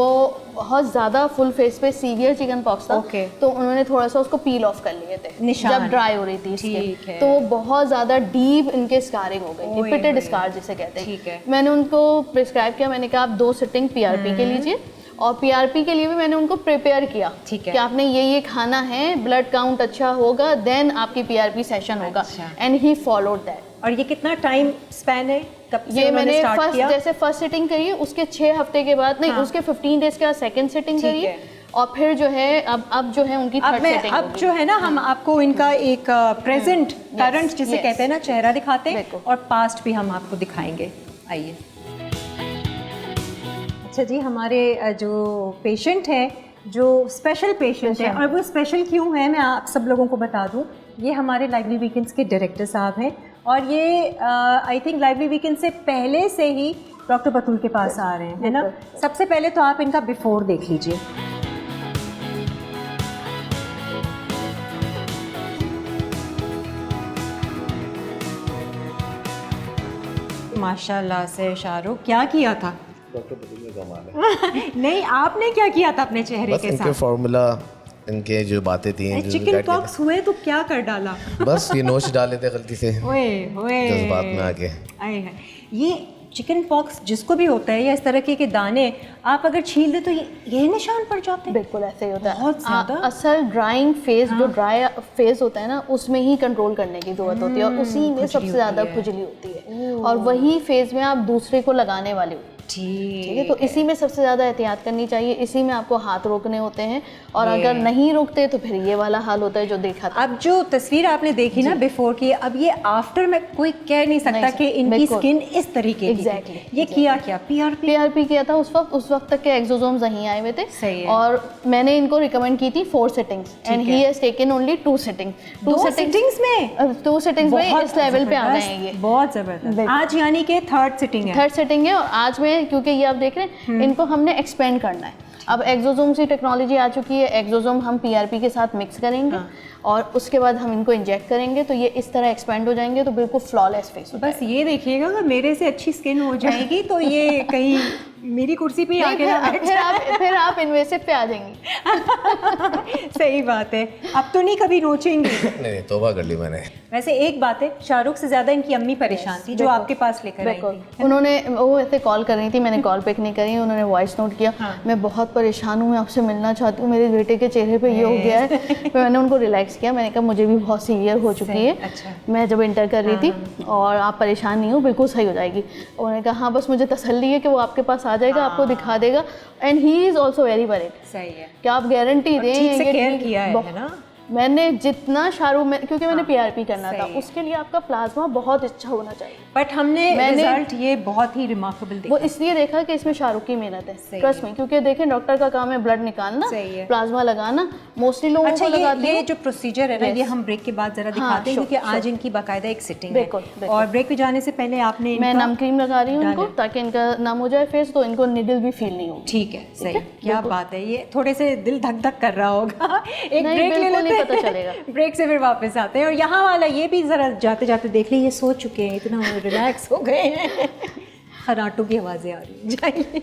[SPEAKER 2] बहुत ज़्यादा फुल फेस पे सीवियर चिकन पॉक्स था। तो उन्होंने थोड़ा सा उसको पील ऑफ कर लिए थे जब ड्राई हो रही थी स्किन, तो वो बहुत ज़्यादा डीप इनके स्कारिंग हो गई, रिपीटेड स्कार जिसे कहते हैं। मैंने उनको प्रिस्क्राइब किया, मैंने कहा आप 2 सिटिंग PRP के लीजिए, और PRP के लिए भी मैंने उनको प्रिपेयर किया कि आपने ये खाना है, ब्लड काउंट अच्छा होगा, देन आपकी PRP सेशन होगा, एंड ही फॉलोड दैट।
[SPEAKER 1] और ये कितना टाइम स्पैन है, कब से
[SPEAKER 2] ये मैंने
[SPEAKER 1] स्टार्ट किया?
[SPEAKER 2] जैसे फर्स्ट सिटिंग करी उसके 6 हफ्ते के बाद, नहीं उसके 15 डेज के बाद सेकंड सिटिंग करी, और फिर जो है अब जो है उनकी थर्ड सिटिंग।
[SPEAKER 1] अब जो है ना, हम आपको इनका एक प्रेजेंट करंट जिसे कहते हैं ना चेहरा दिखाते हैं, और पास्ट भी हम आपको दिखाएंगे। आइए। अच्छा जी, हमारे जो पेशेंट है, जो स्पेशल पेशेंट है, और वो स्पेशल क्यों है मैं आप सब लोगों को बता दूं। ये हमारे लाइवली वीकेंड्स के डायरेक्टर साहब हैं, और ये आई थिंक लाइवली वीकेंड से पहले से ही डॉक्टर बतूल के पास आ रहे हैं, है ना। सबसे पहले तो आप इनका बिफोर देख लीजिए। माशाल्लाह से शाहरुख, क्या किया था?
[SPEAKER 6] डॉक्टर बतूल ने कमाल है।
[SPEAKER 1] नहीं, आपने क्या किया था अपने चेहरे
[SPEAKER 6] बस
[SPEAKER 1] के
[SPEAKER 6] इनके
[SPEAKER 1] साथ?
[SPEAKER 6] फॉर्मूला, इनके जो बातें थी,
[SPEAKER 1] चिकन पॉक्स हुए तो क्या कर डाला?
[SPEAKER 6] बस ये नोच डाले थे गलती से
[SPEAKER 1] ओए ओए,
[SPEAKER 6] जज्बात में आके।
[SPEAKER 1] आए हैं। ये चिकन पॉक्स जिसको भी होता है, या इस तरह के दाने आप अगर छील दे तो ये निशान पड़ जाते हैं।
[SPEAKER 2] बिल्कुल ऐसे ही होता है।
[SPEAKER 1] बहुत ज़्यादा।
[SPEAKER 2] असल ड्राइंग फेज, जो ड्राई फेज होता है ना, उसमें ही कंट्रोल करने की जरूरत होती है, और उसी में सबसे ज़्यादा खुजली होती है, और वही फेज में आप दूसरे को लगाने वाले हो। ठीक है, तो इसी में सबसे ज़्यादा एहतियात करनी चाहिए, इसी में आपको हाथ रोकने होते हैं, और अगर नहीं रोकते तो फिर ये वाला हाल होता है जो देखा था।
[SPEAKER 1] अब जो तस्वीर आपने देखी ना बिफोर की, अब ये आफ्टर में कोई कह नहीं सकता कि इनकी स्किन इस तरीके की थी। ये किया क्या? PRP
[SPEAKER 2] किया था उस वक्त तक के एक्सोसोम्स नहीं आए हुए थे।
[SPEAKER 1] सही है।
[SPEAKER 2] और मैंने इनको रिकमेंड की थी 4 sittings, and he has taken only 2 sittings.
[SPEAKER 1] 2 sittings में
[SPEAKER 2] इस लेवल पे आ गए हैं ये।
[SPEAKER 1] बहुत जबरदस्त। आज यानी कि थर्ड सिटिंग है,
[SPEAKER 2] और आज में क्योंकि ये आप देख रहे हैं, इनको हमने एक्सपेंड करना है। अब एक्सोसोम की टेक्नोलॉजी आ चुकी है, एक्सोसोम हम PRP के साथ मिक्स करेंगे, और उसके बाद हम इनको इंजेक्ट करेंगे, तो ये इस तरह एक्सपेंड हो जाएंगे, तो बिल्कुल फ्लॉलेस फेस होता है।
[SPEAKER 1] बस ये देखिएगा, अगर मेरे से अच्छी स्किन हो जाएगी तो ये कहीं मेरी कुर्सी पे आके
[SPEAKER 2] फिर आप इन्वेसिव पे आ जाएंगी।
[SPEAKER 1] सही बात है। अब तो नहीं कभी नोचेंगी।
[SPEAKER 6] नहीं, तौबा कर ली मैंने।
[SPEAKER 1] वैसे एक बात है, शाहरुख से ज्यादा इनकी अम्मी परेशान थी, जो आपके पास लेकर आई थी।
[SPEAKER 2] उन्होंने वो ऐसे कॉल कर रही थी, मैंने कॉल पिक नहीं करी, उन्होंने वॉइस नोट किया, मैं बहुत परेशान हूँ, मैं आपसे मिलना चाहती हूँ, मेरे बेटे के चेहरे पे ये हो गया है। फिर मैंने उनको रिलैक्स किया, मैंने कहा मुझे भी बहुत सीवियर हो चुकी है।
[SPEAKER 1] अच्छा।
[SPEAKER 2] मैं जब इंटर कर रही थी, और आप परेशान नहीं हो, बिल्कुल सही हो जाएगी। उन्होंने कहा हाँ, बस मुझे तसल्ली है कि वो आपके पास आ जाएगा, आपको दिखा देगा, and he is also very worried.
[SPEAKER 1] सही है
[SPEAKER 2] कि आप गारंटी दें,
[SPEAKER 1] ठीक से केयर किया है ना।
[SPEAKER 2] मैंने जितना शाहरुख में, क्योंकि मैंने PRP करना था, उसके लिए आपका प्लाज्मा बहुत अच्छा होना चाहिए,
[SPEAKER 1] बट मैंने रिजल्ट ये बहुत ही रिमार्केबल देखा।
[SPEAKER 2] वो इसलिए देखा कि इसमें शाहरुख की मेहनत है, ट्रस्ट में, क्योंकि देखें डॉक्टर का काम है ब्लड निकालना, प्लाज्मा लगाना, मोस्टली लोगों को लगाते हैं।
[SPEAKER 1] ये जो प्रोसीजर है ना, ये हम ब्रेक के बाद जरा दिखाते हैं, क्योंकि आज इनकी बाकायदा एक सिटिंग है, और ब्रेक पे जाने से पहले आपने
[SPEAKER 2] मैं नम क्रीम लगा रही हूँ इनको, ताकि इनका नम हो जाए फेस, तो इनको निडल भी फील नहीं होगी।
[SPEAKER 1] ठीक है, सही। क्या बात है, ये थोड़े से दिल धक धक कर रहा होगा। एक ब्रेक ले लेते हैं,
[SPEAKER 2] पता चलेगा।
[SPEAKER 1] ब्रेक से फिर वापस आते हैं। और यहाँ वाला ये भी ज़रा जाते जाते देख लीजिए, सो चुके हैं, इतना रिलैक्स हो गए हैं। खराटों की आवाज़ें आ रही हैं। जाइए।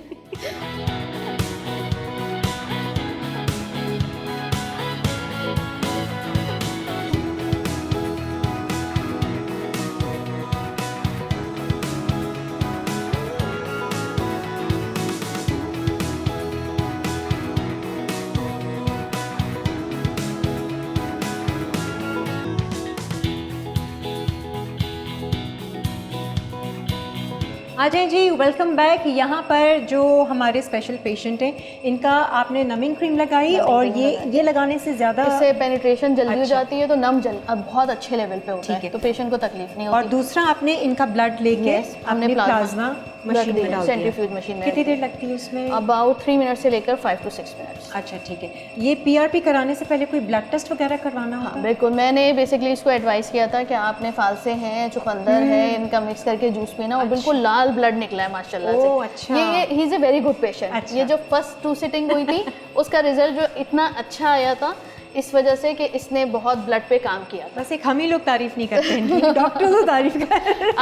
[SPEAKER 1] आ जाएं जी, वेलकम बैक। यहाँ पर जो हमारे स्पेशल पेशेंट हैं, इनका आपने नमिंग क्रीम लगाई और ये लगाने से ज़्यादा
[SPEAKER 2] इससे पेनिट्रेशन जल्दी हो जाती है, तो नम अब बहुत अच्छे लेवल पे होता है, तो पेशेंट को तकलीफ नहीं होती।
[SPEAKER 1] और दूसरा आपने इनका ब्लड लेके हमने प्लाज्मा मशीन में डाल
[SPEAKER 2] सेंट्रीफ्यूज मशीन में।
[SPEAKER 1] कितनी देर लगती है उसमें?
[SPEAKER 2] अबाउट 3 मिनट से लेकर 5 to 6 मिनट्स।
[SPEAKER 1] अच्छा ठीक है। ये पीआरपी कराने से पहले कोई ब्लड टेस्ट वगैरह करवाना होता है?
[SPEAKER 2] बिल्कुल, मैंने बेसिकली इसको एडवाइस किया था कि आपने फालसे हैं, चुकंदर है, इनका मिक्स करके जूस पीना, और बिल्कुल लाल ब्लड निकला है माशाल्लाह से।
[SPEAKER 1] अच्छा।
[SPEAKER 2] ये he is a very good patient. ये जो फर्स्ट 2 सिटिंग हुई थी उसका रिजल्ट जो इतना अच्छा आया था, इस वजह से कि इसने बहुत ब्लड पे काम किया था।
[SPEAKER 1] बस एक हम ही लोग तारीफ नहीं करते हैं, डॉक्टर तो तारीफ कर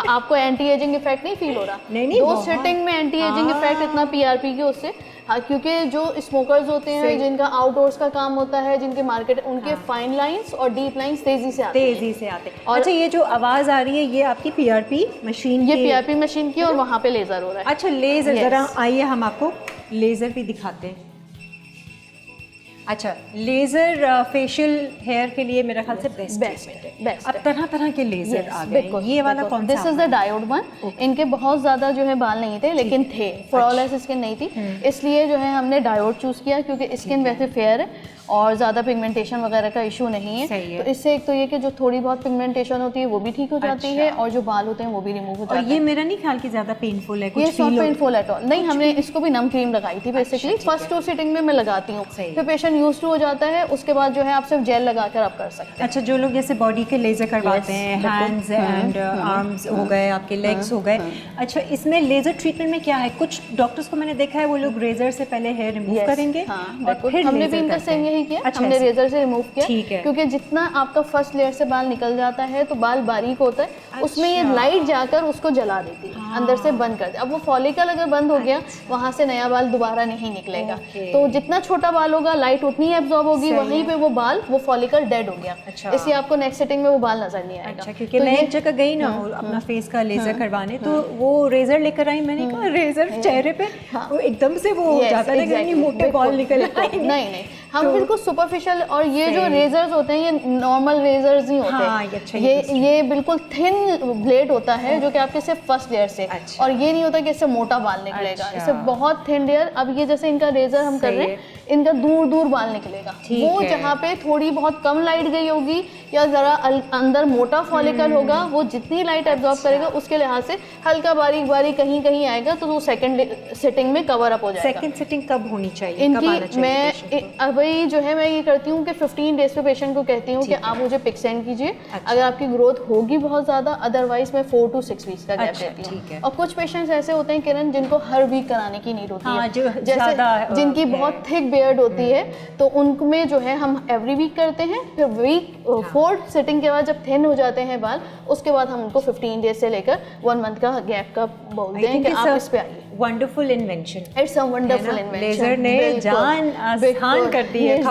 [SPEAKER 2] आपको एंटी एजिंग इफेक्ट नहीं फील हो रहा?
[SPEAKER 1] नहीं
[SPEAKER 2] 2 सिटिंग में एंटी एजिंग इफेक्ट इतना पीआरपी के उससे। हाँ, क्योंकि जो स्मोकर्स होते हैं, जिनका आउटडोर्स का काम होता है, जिनके मार्केट, उनके फाइन लाइंस और डीप लाइंस तेजी से आते हैं।
[SPEAKER 1] और अच्छा, ये जो आवाज़ आ रही है ये आपकी पीआरपी मशीन,
[SPEAKER 2] ये पीआरपी मशीन की, और वहाँ पे लेजर हो रहा है।
[SPEAKER 1] अच्छा लेजर, ज़रा आइए हम आपको लेज़र भी दिखाते हैं। अच्छा, लेज़र फेशियल हेयर के लिए मेरा ख्याल से बेस्ट है। अब तरह तरह के लेज़र आ गए हैं। ये वाला कौन सा?
[SPEAKER 2] This is the diode one. इनके बहुत ज़्यादा जो है बाल नहीं थे, लेकिन थे, फ्लॉलेस स्किन नहीं थी, इसलिए जो है हमने डायोड चूज़ किया, क्योंकि स्किन वैसे फेयर है और ज़्यादा पिगमेंटेशन वगैरह का इशू नहीं है। तो इससे एक तो ये कि जो थोड़ी बहुत पिगमेंटेशन होती है वो भी ठीक हो जाती है, और जो बाल होते हैं वो भी रिमूव हो जाते हैं।
[SPEAKER 1] और ये मेरा नहीं ख्याल कि ज़्यादा पेनफुल है,
[SPEAKER 2] ये नॉट पेनफुल एट ऑल। नहीं, हमने इसको भी नम क्रीम लगाई थी बेसिकली। फर्स्ट 2 सिटिंग में मैं लगाती हूँ, फिर पेशेंट यूज्ड टू हो जाता है, उसके बाद जो है आप सिर्फ जेल लगाकर आप कर सकते हैं।
[SPEAKER 1] अच्छा, जो लोग जैसे बॉडी के लेज़र करवाते हैं, हैंड्स एंड आर्म्स हो गए, आपके लेग्स हो गए, अच्छा इसमें लेज़र ट्रीटमेंट में क्या है? कुछ डॉक्टर्स को मैंने देखा है वो लोग रेजर से पहले हेयर रिमूव करेंगे और फिर
[SPEAKER 2] हमने भी इनका सेम यही किया, हमने रेजर से रिमूव किया।
[SPEAKER 1] ठीक है।
[SPEAKER 2] क्योंकि जितना आपका फर्स्ट लेयर से बाल निकल जाता है तो बाल बारीक होता है, उसमें ये लाइट जाकर उसको जला देती है, अंदर से बंद कर दे। अब वो फॉलिकल अगर बंद हो गया, वहां से नया बाल दोबारा नहीं निकलेगा। तो जितना छोटा बाल होगा लाइट उतनी एब्जॉर्ब होगी, वहीं पे वो बाल, वो फॉलिकल डेड हो गया, इसलिए आपको नेक्स्ट सेटिंग में वो बाल नजर नहीं आएगा।
[SPEAKER 1] अच्छा, क्योंकि मैं एक जगह गई ना अपना फेस का लेजर करवाने, तो वो रेजर लेकर आई, मैंने कहा रेजर चेहरे पे वो एकदम से वो हो जाता है कि मोटे बाल निकल आएंगे।
[SPEAKER 2] नहीं, हम बिल्कुल सुपरफिशियल, और ये जो रेजर्स होते हैं ये नॉर्मल रेजर्स नहीं होते। ये बिल्कुल थिन ब्लेड होता है जो कि आपके सिर्फ फर्स्ट लेयर से, और ये नहीं होता कि इससे मोटा बाल निकलेगा, इससे बहुत थिन लेयर। अब ये जैसे इनका रेजर हम कर रहे हैं, इनका दूर दूर बाल निकलेगा। वो जहाँ पे थोड़ी बहुत कम लाइट गई होगी या जरा अंदर मोटा फॉलिकल होगा, वो जितनी लाइट एब्जॉर्ब करेगा उसके लिहाज से हल्का बारीक बारीक कहीं कहीं आएगा, तो वो सेकंड सिटिंग में कवर अप हो जाएगा।
[SPEAKER 1] सेकंड सिटिंग कब होनी चाहिए?
[SPEAKER 2] इनकी मैं अभी जो है मैं ये करती हूँ कि 15 डेज पे पेशेंट को कहती हूँ कि आप मुझे पिक सेंड कीजिए। अगर आपकी ग्रोथ होगी बहुत ज़्यादा, अदरवाइज मैं 4 to 6 वीक्स का गैप देती हूँ। और कुछ पेशेंट्स ऐसे होते हैं किरण जिनको हर वीक कराने की नीड होती है, जैसे जिनकी बहुत थिक बियर्ड होती है, तो उनमें जो है हम एवरी वीक करते हैं। फिर वीक 4th सिटिंग के बाद जब थिन हो जाते हैं बाल, उसके बाद हम उनको 15 डेज से लेकर 1 मंथ का गैप का बोलते हैं कि आप इस पे आइए।
[SPEAKER 1] Wonderful invention,
[SPEAKER 2] it's a wonderful invention.
[SPEAKER 1] Laser ने जान आसान कर दी है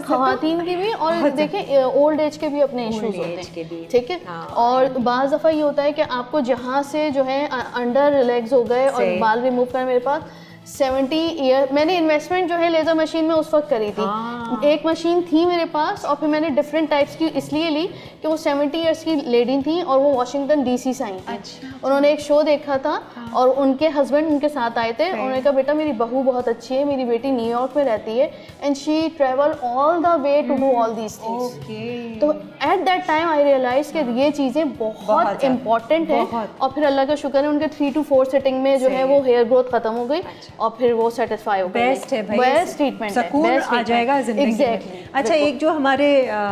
[SPEAKER 2] खवातीन की भी, और देखें ओल्ड एज के भी अपने इश्यूज होते हैं, ठीक है। और बाज़ दफ़ा ये होता है कि आपको जहाँ से जो है अंडर लेग्स हो गए और बाल रिमूव कर, मेरे पास 70 ईयर मैंने इन्वेस्टमेंट जो है लेज़र मशीन में उस वक्त करी थी। एक मशीन थी मेरे पास, और फिर मैंने डिफरेंट टाइप्स की इसलिए ली कि वो 70 ईयर्स की लेडी थी और वो वाशिंगटन DC से आई थी। उन्होंने एक शो देखा था और उनके हस्बैंड उनके साथ आए थे। उन्होंने कहा बेटा मेरी बहू बहुत अच्छी है, मेरी बेटी न्यूयॉर्क में रहती है, and she travel all the way to do all these things. तो at that time I realise कि ये चीज़ें बहुत इंपॉर्टेंट है। और फिर अल्लाह का शुक्र है उनके 3 to 4 सिटिंग में जो है वो हेयर ग्रोथ खत्म हो गई, और फिर वो सेटिस्फाई हो गए।
[SPEAKER 1] बेस्ट है भाई,
[SPEAKER 2] बेस्ट ट्रीटमेंट है,
[SPEAKER 1] सुकून आ जाएगा जिंदगी में। अच्छा, एक जो हमारे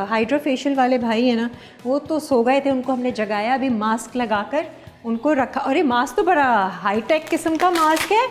[SPEAKER 1] हाइड्रा फेशियल वाले भाई है ना, वो तो सो गए थे, उनको हमने जगाया अभी मास्क लगाकर उनको रखा। अरे मास्क तो बड़ा हाईटेक किस्म का मास्क है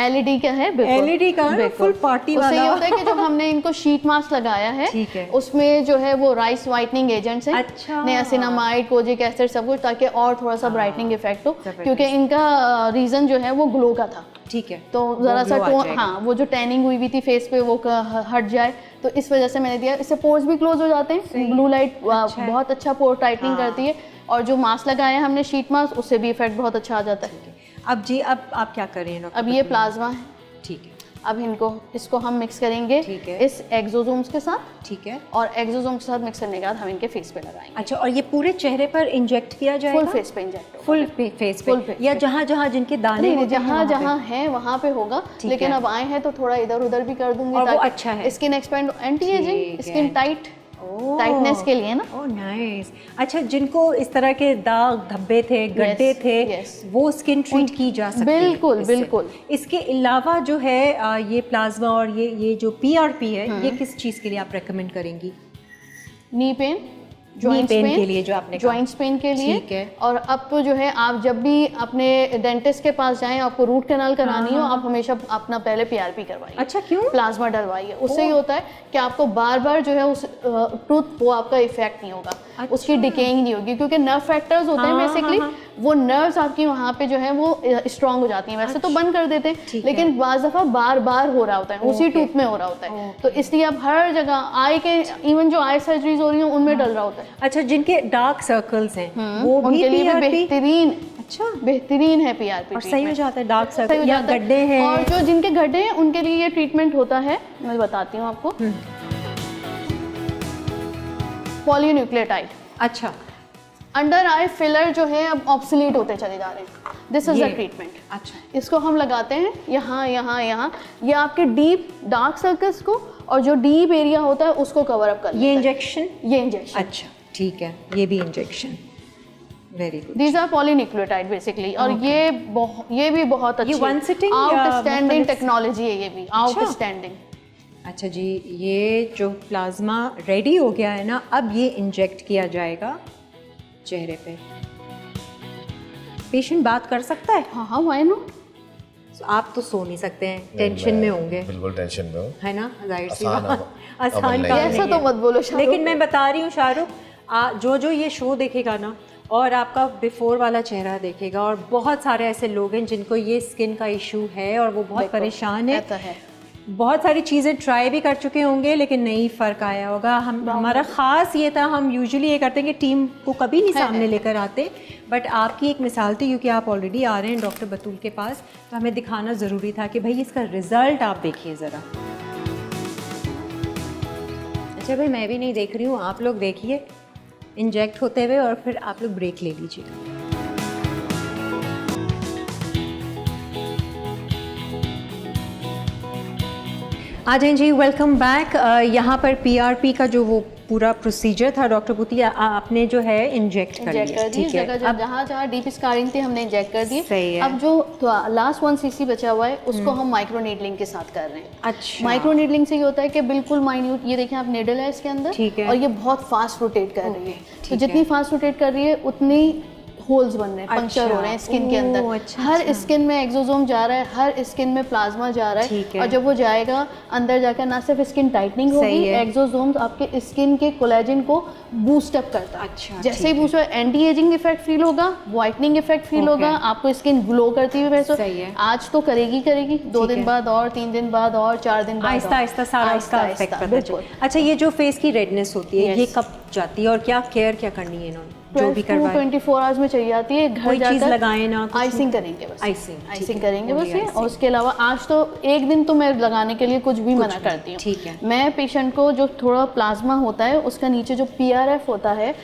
[SPEAKER 2] LED का है,
[SPEAKER 1] LED का फुल पार्टी वाला।
[SPEAKER 2] उससे ये होता है कि जो हमने इनको शीट मास्क लगाया है उसमें जो है वो राइस वाइटनिंग एजेंट्स हैं, नियासिनामाइड, कोजिक एसिड, सब कुछ, ताकि और थोड़ा सा ब्राइटनिंग इफेक्ट हो, क्योंकि इनका रीजन जो है वो ग्लो का था।
[SPEAKER 1] ठीक है,
[SPEAKER 2] तो जरा सा टोन, हाँ, वो जो टैनिंग हुई थी फेस पे वो हट जाए, तो इस वजह से मैंने दिया। इससे पोर्स भी क्लोज हो जाते हैं, ब्लू लाइट बहुत अच्छा पोर टाइटनिंग करती है, और जो मास्क लगाया है हमने शीट मास्क, उससे भी इफेक्ट बहुत अच्छा आ जाता है।
[SPEAKER 1] अब जी, अब आप क्या कर रहे हैं?
[SPEAKER 2] अब ये प्लाज्मा है,
[SPEAKER 1] ठीक है,
[SPEAKER 2] अब इसको हम मिक्स करेंगे इस एक्सोसोम्स के साथ,
[SPEAKER 1] ठीक है,
[SPEAKER 2] और एक्सोसोम के साथ मिक्स करने के बाद हम इनके फेस पे लगाएंगे।
[SPEAKER 1] अच्छा, और ये पूरे चेहरे पर इंजेक्ट किया जाएगा?
[SPEAKER 2] फुल फेस पे इंजेक्ट,
[SPEAKER 1] फुल फेस पे, या जहाँ जहाँ जिनके दाने होते हैं
[SPEAKER 2] जहाँ जहाँ है वहाँ पे होगा, लेकिन अब आए हैं तो थोड़ा इधर उधर भी कर दूंगी
[SPEAKER 1] और वो
[SPEAKER 2] ताकि
[SPEAKER 1] अच्छा है,
[SPEAKER 2] skin expand, anti ageing, skin tightness के लिए ना।
[SPEAKER 1] Oh nice. अच्छा, जिनको इस तरह के दाग धब्बे थे, गड्ढे थे, वो स्किन ट्रीट की जा सकती है?
[SPEAKER 2] बिल्कुल बिल्कुल।
[SPEAKER 1] इसके अलावा जो है ये प्लाज्मा और ये जो PRP है, ये किस चीज़ के लिए आप रेकमेंड करेंगी?
[SPEAKER 2] नी पेन,
[SPEAKER 1] जॉइंट पेन के लिए, जो आपने
[SPEAKER 2] जॉइंट्स पेन के लिए,
[SPEAKER 1] ठीक है।
[SPEAKER 2] और अब तो जो है आप जब भी अपने डेंटिस्ट के पास जाएं, आपको रूट कैनाल करानी हो, आप हमेशा अपना पहले PRP करवाइए।
[SPEAKER 1] अच्छा, क्यों?
[SPEAKER 2] प्लाज्मा डलवाइए, उससे ये होता है कि आपको बार बार जो है उस टूथ वो आपका इफेक्ट नहीं होगा, उसकी डिकेइंग नहीं होगी, क्योंकि नर्व फैक्टर्स होते हैं बेसिकली, वो नर्व्स आपकी वहाँ पे जो है वो स्ट्रांग हो जाती हैं। वैसे तो बंद कर देते हैं, लेकिन बाज़ दफ़ा बार बार हो रहा होता है, उसी टूथ में हो रहा होता है, तो इसलिए अब हर जगह आई के, इवन जो आई सर्जरीज हो रही हैं उनमें डल रहा होता है।
[SPEAKER 1] अच्छा, जिनके डार्क सर्कल्स हैं वो भी
[SPEAKER 2] उनके लिए भी बेहतरीन,
[SPEAKER 1] अच्छा
[SPEAKER 2] बेहतरीन है PRP।
[SPEAKER 1] और सही हो जाता है डार्क सर्कल या गड्ढे हैं,
[SPEAKER 2] और जो जिनके गड्ढे हैं उनके लिए ये ट्रीटमेंट होता है, मैं बताती हूँ आपको, पॉलीन्यूक्लियोटाइड।
[SPEAKER 1] अच्छा,
[SPEAKER 2] अंडर आई फिलर जो है अब ऑब्सोलीट होते चले जा रहे हैं, दिस इज द ट्रीटमेंट।
[SPEAKER 1] अच्छा,
[SPEAKER 2] इसको हम लगाते हैं यहाँ यहाँ यहाँ, ये आपके डीप डार्क सर्कल्स को और जो डीप एरिया होता है उसको कवर अप कर,
[SPEAKER 1] ये इंजेक्शन,
[SPEAKER 2] ये इंजेक्शन।
[SPEAKER 1] अच्छा ठीक है, ये भी injection, very good.
[SPEAKER 2] These are polynucleotide basically, और ये भी बहुत अच्छी आउटस्टैंडिंग टेक्नोलॉजी है, ये भी आउटस्टैंडिंग।
[SPEAKER 1] अच्छा जी, ये जो प्लाज्मा रेडी हो गया है ना, अब ये इंजेक्ट किया जाएगा चेहरे पे। पेशेंट बात कर सकता है?
[SPEAKER 2] हाँ हाँ, व्हाई नॉट।
[SPEAKER 1] आप तो सो नहीं सकते हैं, टेंशन में होंगे।
[SPEAKER 6] बिल्कुल टेंशन में हूँ,
[SPEAKER 1] है ना, जाहिर सी
[SPEAKER 6] आसान
[SPEAKER 1] बात, आसान काम नहीं
[SPEAKER 2] ऐसा
[SPEAKER 1] है।
[SPEAKER 2] तो मत बोलो शाहरुख।
[SPEAKER 1] लेकिन मैं बता रही हूँ शाहरुख, जो ये शो देखेगा ना और आपका बिफोर वाला चेहरा देखेगा, और बहुत सारे ऐसे लोग हैं जिनको ये स्किन का इशू है और वो बहुत परेशान है, बहुत सारी चीज़ें ट्राई भी कर चुके होंगे लेकिन नहीं फ़र्क आया होगा। हमारा ख़ास ये था, हम यूजुअली ये करते हैं कि टीम को कभी नहीं सामने लेकर आते, बट आपकी एक मिसाल थी, क्योंकि आप ऑलरेडी आ रहे हैं डॉक्टर बतूल के पास, तो हमें दिखाना ज़रूरी था कि भाई इसका रिज़ल्ट आप देखिए ज़रा। अच्छा भाई, मैं भी नहीं देख रही हूँ, आप लोग देखिए इंजेक्ट होते हुए, और फिर आप लोग ब्रेक ले लीजिए। आ जाएं जी, वेलकम बैक। यहाँ पर PRP का जो वो पूरा प्रोसीजर था डॉक्टर बुती, आपने जो है इंजेक्ट कर लिया, ठीक है।
[SPEAKER 2] अब जहाँ जहाँ डीप स्कारिंग थी हमने इंजेक्ट कर दी।
[SPEAKER 1] सही है।
[SPEAKER 2] अब जो लास्ट 1 cc बचा हुआ है उसको हम माइक्रो नीडलिंग के साथ कर रहे हैं।
[SPEAKER 1] अच्छा,
[SPEAKER 2] माइक्रो नीडलिंग से ये होता है कि बिल्कुल माइन्यूट, ये देखिए आप नीडल है इसके अंदर,
[SPEAKER 1] ठीक है,
[SPEAKER 2] और ये बहुत फास्ट रोटेट कर रही है, तो जितनी फास्ट रोटेट कर रही है उतनी होल्स बन रहे हैं, पंक्चर हो रहे हैं स्किन के अंदर। हर स्किन में एक्सोसोम जा रहा है, हर स्किन में प्लाज्मा जा रहा है, और जब वो जाएगा अंदर जाकर ना सिर्फ स्किन टाइटनिंग होगी, एक्सोसोम्स आपके स्किन के कोलेजन को बूस्ट अप करता है। अच्छा, जैसे ही boost, anti ageing effect feel होगा, व्हाइटनिंग इफेक्ट फील होगा, आपको स्किन ग्लो करती हुई महसूस। आज तो करेगी 2 दिन बाद और 3 दिन बाद और 4 दिन बाद,
[SPEAKER 1] आहिस्ता आहिस्ता सारा इसका इफेक्ट पता चले। अच्छा, ये जो फेस की रेडनेस होती है, ये कब जाती है और क्या केयर क्या करनी है इन्होंने?
[SPEAKER 2] 24 आवर्स में चली जाती है। घर जाकर
[SPEAKER 1] लगाए ना,
[SPEAKER 2] आइसिंग करेंगे बस,
[SPEAKER 1] आइसिंग
[SPEAKER 2] करेंगे बस ये, और उसके अलावा आज तो एक दिन तो मैं लगाने के लिए कुछ भी मना करती हूँ।
[SPEAKER 1] ठीक है।
[SPEAKER 2] मैं पेशेंट को जो थोड़ा प्लाज्मा होता है उसका नीचे जो PRF होता है,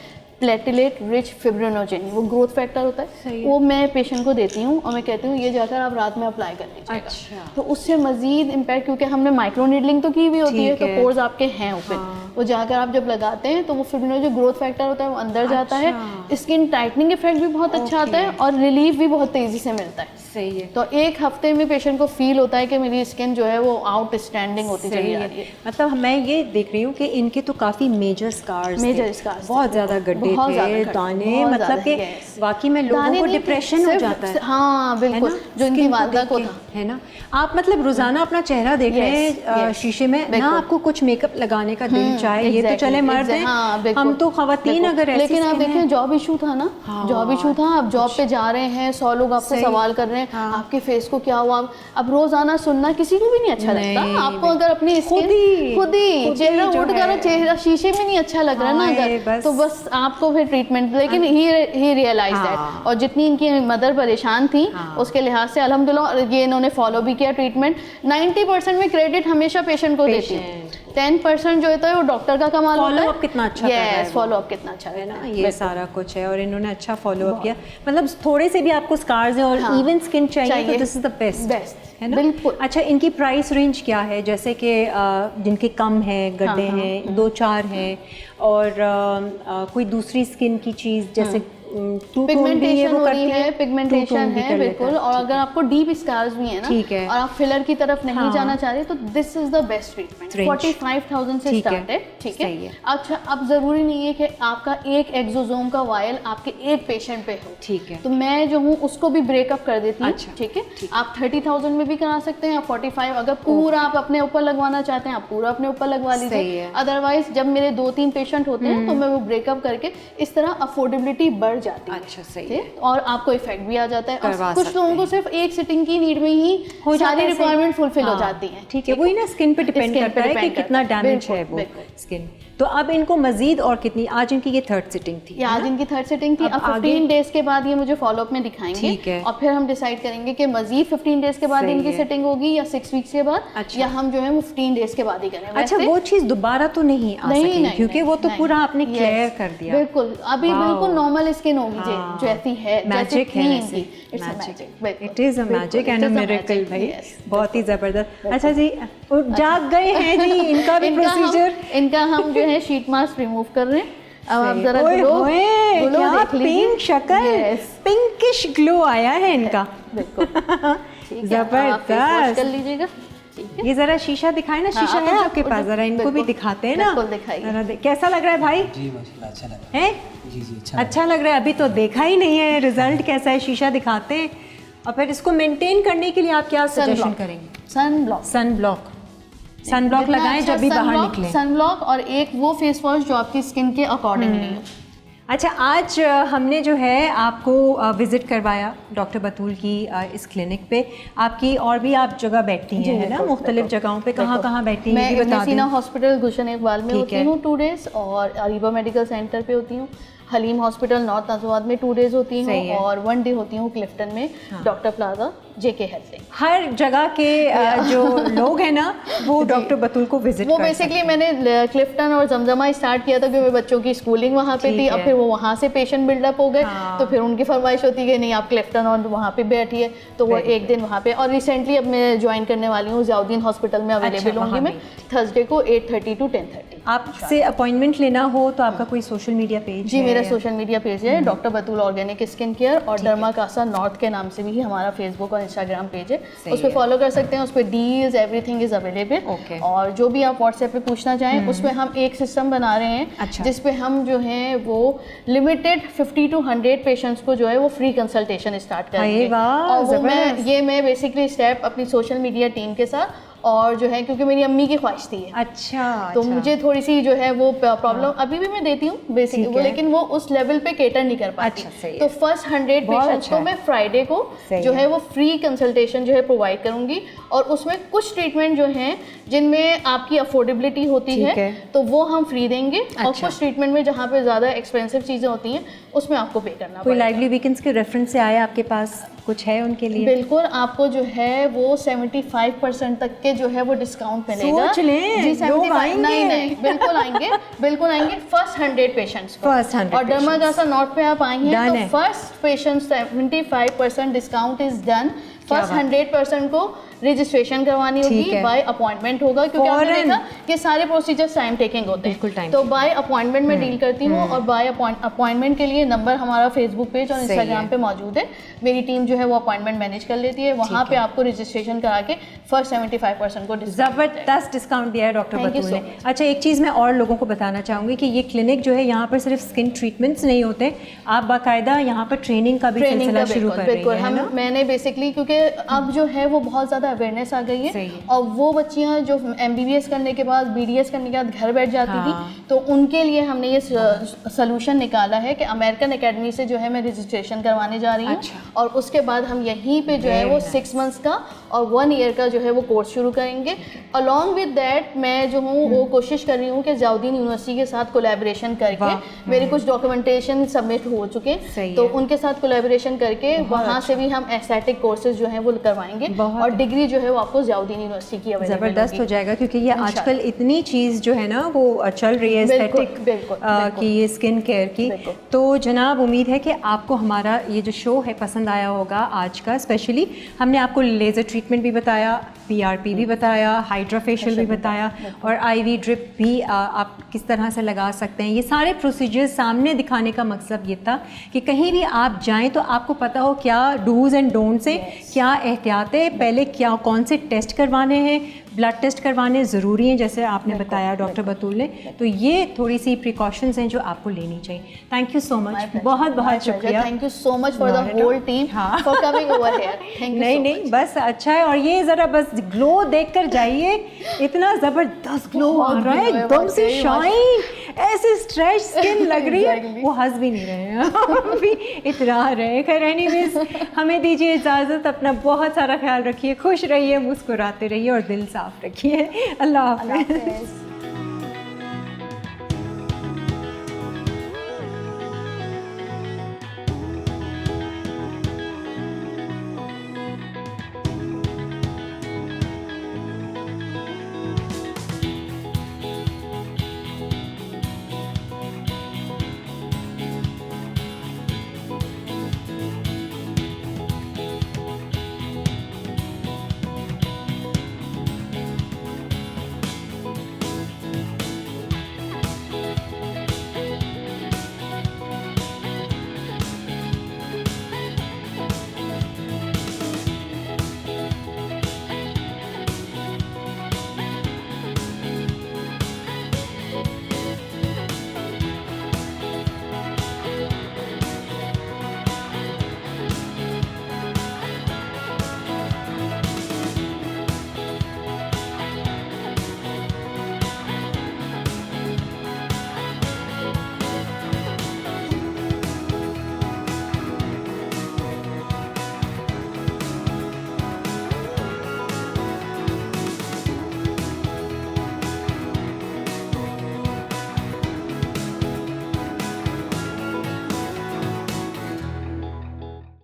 [SPEAKER 2] प्लेटिलेट रिच फिब्रिनोजेन, वो ग्रोथ फैक्टर होता है, वो मैं पेशेंट को देती हूँ, और मैं कहती हूँ ये जाकर आप रात में अप्लाई कर लीजिएगा। अच्छा। तो उससे मजीद इम्पैक्ट, क्योंकि हमने माइक्रो नीडलिंग तो की हुई होती है, तो पोर्स आपके हैं ओपन, वो जाकर आप जब लगाते हैं तो वो फिब्रिनोजेन ग्रोथ फैक्टर होता है वो अंदर जाता है, स्किन टाइटनिंग इफेक्ट भी बहुत अच्छा आता है और रिलीफ भी बहुत तेजी से मिलता है।
[SPEAKER 1] सही है।
[SPEAKER 2] तो 1 हफ्ते में पेशेंट को फील होता है कि मेरी स्किन जो है वो आउटस्टैंडिंग होती चली जा रही है।
[SPEAKER 1] मतलब मैं ये देख रही हूँ कि इनके तो काफी मेजर स्कार्स, बहुत ज्यादा गड्ढे थे, दाने, मतलब कि वाकई में लोगों को डिप्रेशन हो जाता है।
[SPEAKER 2] हाँ बिल्कुल, जो इनकी वालदा को था,
[SPEAKER 1] है ना। आप मतलब रोजाना अपना चेहरा देख रहे हैं शीशे में ना, आपको कुछ मेकअप लगाने का दिल चाहे, ये तो चले मर्द हैं, हम तो खवातीन अगर ऐसी,
[SPEAKER 2] लेकिन आप देखें जॉब इशू था ना, जॉब इशू था, आप जॉब पे जा रहे हैं, 100 लोग आपसे सवाल कर रहे हैं, आपके फेस को क्या हुआ, अब रोजाना सुनना किसी को भी नहीं अच्छा लगता। आपको अगर अपनी स्किन खुद ही चेहरा उठकर चेहरा शीशे में नहीं अच्छा लग रहा ना अगर, तो बस आपको फिर ट्रीटमेंट, लेकिन ही रियलाइज दैट, और जितनी इनकी मदर परेशान थी उसके लिहाज से अल्हम्दुलिल्लाह ये इन्होंने उन्होंने फॉलो भी किया ट्रीटमेंट। 90% में क्रेडिट हमेशा पेशेंट को देती है, 10% जो होता है वो डॉक्टर का कमाल होता है।
[SPEAKER 1] फॉलो अप कितना अच्छा कर रहा है,
[SPEAKER 2] फॉलो अप कितना अच्छा
[SPEAKER 1] है ना, ये सारा कुछ है और इन्होंने अच्छा फॉलो अप किया। मतलब थोड़े से भी आपको स्कार्स हैं और इवन स्किन चाहिए तो दिस इज द बेस्ट, है ना।
[SPEAKER 2] बिल्कुल।
[SPEAKER 1] अच्छा, इनकी प्राइस रेंज क्या है? जैसे कि जिनके कम है, गड्ढे हैं, 2-4 हैं, और कोई दूसरी स्किन की चीज़ जैसे
[SPEAKER 2] पिगमेंटेशन हो रही है, पिगमेंटेशन है बिल्कुल, और अगर आपको डीप स्कार्स भी है ना,
[SPEAKER 1] ठीक है,
[SPEAKER 2] और आप फिलर की तरफ नहीं जाना चाह रहे तो this is the best treatment. 45,000 से स्टार्ट है, ठीक है। अच्छा, अब जरूरी नहीं है कि आपका एक एक्सोसोम का वायल आपके एक पेशेंट पे हो,
[SPEAKER 1] ठीक है,
[SPEAKER 2] तो मैं जो हूँ उसको भी ब्रेकअप कर देती हूँ, ठीक है। आप 30,000 में भी करा सकते हैं या 45, अगर पूरा आप अपने ऊपर लगवाना चाहते हैं आप पूरा अपने ऊपर लगवा लीजिए। अदरवाइज जब मेरे 2-3 पेशेंट होते हैं तो मैं वो ब्रेकअप करके इस तरह अफोर्डेबिलिटी बढ़ जाती है।
[SPEAKER 1] अच्छा, सही है,
[SPEAKER 2] और आपको इफेक्ट भी आ जाता है। और कुछ लोगों को सिर्फ एक सिटिंग की नीड में ही सारी रिक्वायरमेंट फुलफिल हो जाती है,
[SPEAKER 1] ठीक है। वही ना, स्किन पे डिपेंड करता है कि कितना डैमेज है वो स्किन। तो अब इनको मजीद और कितनी, आज इनकी ये 3rd सिटिंग थी,
[SPEAKER 2] आज इनकी 3rd सिटिंग थी। अब 15 डेज के बाद ये मुझे फॉलोअप में दिखाएंगे, ठीक है, और फिर हम डिसाइड करेंगे कि मजीद 15 डेज के बाद इनकी सिटिंग होगी या 6 वीक्स के बाद, या हम जो है वो 15 डेज के बाद ही करेंगे।
[SPEAKER 1] अच्छा, वो चीज दोबारा तो नहीं आ सकेगी क्योंकि वो तो पूरा आपने क्लियर कर दिया।
[SPEAKER 2] बिल्कुल, अभी बिल्कुल नॉर्मल स्किन होगी जैसी है,
[SPEAKER 1] मैजिक है, it is a magic and a miracle भाई, बहुत ही जबरदस्त। अच्छा जी, जाग गए हैं जी, इनका भी प्रोसीजर,
[SPEAKER 2] इनका हम जो है शीट मास्क रिमूव कर रहे हैं। अब आप जरा ग्लो
[SPEAKER 1] देख लीजिए, पिंक शक्ल, पिंकिश ग्लो आया है इनका,
[SPEAKER 2] बिल्कुल
[SPEAKER 1] जबरदस्त।
[SPEAKER 2] कर लीजिएगा।
[SPEAKER 1] ये जरा शीशा दिखाए ना, शीशा है आपके पास, जरा इनको भी दिखाते हैं ना, कैसा लग रहा है भाई?
[SPEAKER 4] जी माशाल्लाह अच्छा लग रहा
[SPEAKER 1] है,
[SPEAKER 4] जी
[SPEAKER 1] अच्छा लग रहा है। अभी तो देखा ही नहीं है रिजल्ट कैसा है, शीशा दिखाते हैं। और फिर इसको मेंटेन करने के लिए आप क्या सजेशन करेंगे? सन ब्लॉक लगाएं जब भी बाहर निकलें,
[SPEAKER 2] सन ब्लॉक, और एक वो फेस वॉश जो आपकी स्किन के अकॉर्डिंगली हो।
[SPEAKER 1] अच्छा, आज हमने जो है आपको विज़िट करवाया डॉक्टर बतूल की इस क्लिनिक पे। आपकी और भी आप जगह बैठती हैं, है ना, मुख्तलिफ जगहों पे, कहाँ बैठती हैं?
[SPEAKER 2] मैं इब्न सीना हॉस्पिटल गुलशन इकबाल में होती हूँ 2 डेज, और अरीबा मेडिकल सेंटर पे होती हूँ। हलीम हॉस्पिटल नॉर्थ नाज़िवाद में 2 डेज होती हूँ, और 1 डे होती हूँ क्लिफ्टन में, डॉक्टर प्लाजा JK हेल्थ।
[SPEAKER 1] हर जगह के जो लोग हैं ना वो डॉक्टर बतूल को विजिट
[SPEAKER 2] वो बेसिकली मैंने क्लिफ्टन और जमजमा स्टार्ट किया था क्योंकि बच्चों की स्कूलिंग वहाँ पे थी। अब फिर वो वहाँ से पेशेंट बिल्डअप हो गए, तो फिर उनकी फरमाइश होती है नहीं आप क्लिफ्टन और वहाँ पे बैठिए, तो वो एक दिन वहाँ पे। और रिसेंटली अब मैं ज्वाइन करने वाली हूँ ज़ियाउद्दीन हॉस्पिटल में, अवेलेबल होंगी मैं थर्सडे को 8:30 to 10:30।
[SPEAKER 1] आपसे अपॉइंटमेंट लेना हो तो आपका कोई सोशल मीडिया पेज?
[SPEAKER 2] जी, मेरा सोशल मीडिया पेज है doctor Batool organic skin care, और डर्मा कासा नॉर्थ के नाम से भी हमारा फेसबुक और इंस्टाग्राम पेज है, उस पर फॉलो कर सकते हैं। उस पर डील्स एवरीथिंग इज अवेलेबल, और जो भी आप व्हाट्सएप पे पूछना चाहें उस पर हम एक सिस्टम बना रहे हैं जिस पे हम जो है वो लिमिटेड 50 to 100 पेशेंट्स को जो है वो फ्री कंसल्टेशन स्टार्ट करेंगे। और वो मैं बेसिकली स्टेप अपनी सोशल मीडिया टीम के साथ, और जो है क्योंकि मेरी अम्मी की ख्वाहिश थी है, तो मुझे थोड़ी सी जो है वो प्रॉब्लम अभी भी मैं देती हूँ बेसिकली वो, लेकिन वो उस लेवल पे केटर नहीं कर पाती। तो फर्स्ट 100 पेशेंट्स को मैं फ्राइडे को जो है वो फ्री कंसल्टेशन जो है प्रोवाइड करूँगी, और उसमें कुछ ट्रीटमेंट जो हैं जिनमें आपकी अफोर्डेबिलिटी होती है तो वो हम फ्री देंगे, और कुछ ट्रीटमेंट में जहाँ पे ज़्यादा एक्सपेंसिव चीज़ें होती हैं उसमें आपको पे करना।
[SPEAKER 1] कोई लाइवली वीकेंड्स के रेफरेंस से आया आपके पास, कुछ है उनके लिए?
[SPEAKER 2] बिल्कुल, आपको जो है वो 75% तक के जो है वो डिस्काउंट मिलेगा।
[SPEAKER 1] सोच लें,
[SPEAKER 2] जी 75, नहीं बिल्कुल आएंगे, बिल्कुल आएंगे फर्स्ट 100 पेशेंट्स को। और डर्मा कासा नॉर्थ पे आप आई हैं तो first patient 75% discount is done. First 100% को रजिस्ट्रेशन करवानी होगी, बाय अपॉइंटमेंट होगा, क्योंकि आपने देखा कि सारे प्रोसीजर्स टाइम टेकिंग होते हैं, तो बाय अपॉइंटमेंट में डील करती हूँ। और बाय अपॉइंटमेंट के लिए नंबर हमारा फेसबुक पेज और इंस्टाग्राम पे मौजूद है, मेरी टीम जो है वो अपॉइंटमेंट मैनेज कर लेती है, वहाँ पे आपको रजिस्ट्रेशन करा के फर्स्ट 75% को
[SPEAKER 1] ज़बरदस्त डिस्काउंट दिया है डॉक्टर बतूल ने। अच्छा, एक चीज़ मैं और लोगों को बताना चाहूँगी कि ये क्लिनिक जो है यहाँ पर सिर्फ स्किन ट्रीटमेंट्स नहीं होते, आप बाकायदा यहाँ पर ट्रेनिंग का भी सिलसिला शुरू कर रही हैं, है ना?
[SPEAKER 2] मैंने बेसिकली क्योंकि अब जो है वो बहुत ज़्यादा अवेयरनेस आ गई है।
[SPEAKER 1] सही।
[SPEAKER 2] और वो बच्चियां जो MBBS करने के बाद BDS करने के बाद घर बैठ जाती थी, तो उनके लिए हमने ये सोल्यूशन निकाला है कि अमेरिकन एकेडमी से जो है मैं रजिस्ट्रेशन करवाने जा रही हूँ। और उसके बाद हम यहीं पे जो है वो 6 मंथ्स का और 1 ईयर का जो है वो कोर्स शुरू करेंगे। अलॉन्ग विद दैट मैं जो हूँ वो कोशिश कर रही हूँ कि जाउदीन यूनिवर्सिटी के साथ कोलैबोरेशन करके मेरे कुछ डॉक्यूमेंटेशन सबमिट हो चुके, तो उनके साथ कोलैबोरेशन करके वहाँ से भी हम एस्थेटिक कोर्सेज जो हैं वो करवाएंगे और डिग्री जो है वो आपको जाउदीन यूनिवर्सिटी की अवेलेबल
[SPEAKER 1] ज़बरदस्त हो जाएगा, क्योंकि ये आजकल इतनी चीज़ जो है ना वो चल रही है एस्थेटिक की, ये स्किन केयर की। तो जनाब उम्मीद है कि आपको हमारा ये जो शो है पसंद आया होगा आज का। स्पेशली हमने आपको लेज़र ट्रीटमेंट भी बताया, PRP भी बताया, हाइड्रा फेशियल भी बताया और IV ड्रिप भी आप किस तरह से लगा सकते हैं। ये सारे प्रोसीजर्स सामने दिखाने का मकसद ये था कि कहीं भी आप जाएं तो आपको पता हो क्या डूज़ एंड डोंट्स हैं, क्या एहतियात है, पहले क्या कौन से टेस्ट करवाने हैं, ब्लड टेस्ट करवाने ज़रूरी हैं जैसे आपने बताया डॉक्टर बतूल ने। तो ये थोड़ी सी प्रिकॉशंस हैं जो आपको लेनी चाहिए। थैंक यू सो मच, बहुत बहुत शुक्रिया।
[SPEAKER 2] Thank you so much for the whole team for coming over here. Thank you.
[SPEAKER 1] नहीं बस अच्छा है। और ये ज़रा बस ग्लो देखकर जाइए, इतना ज़बरदस्त ग्लो आ रहा है, एकदम से शाइन, ऐसे स्ट्रेच स्किन लग रही है। वो हंस भी नहीं रहे हैं अभी इतना रहे। खैर एनीवेज हमें दीजिए इजाज़त, अपना बहुत सारा ख्याल रखिए, खुश रहिए, मुस्कुराते रहिए और दिल साफ रखिए। अल्लाह हाफ़िज़।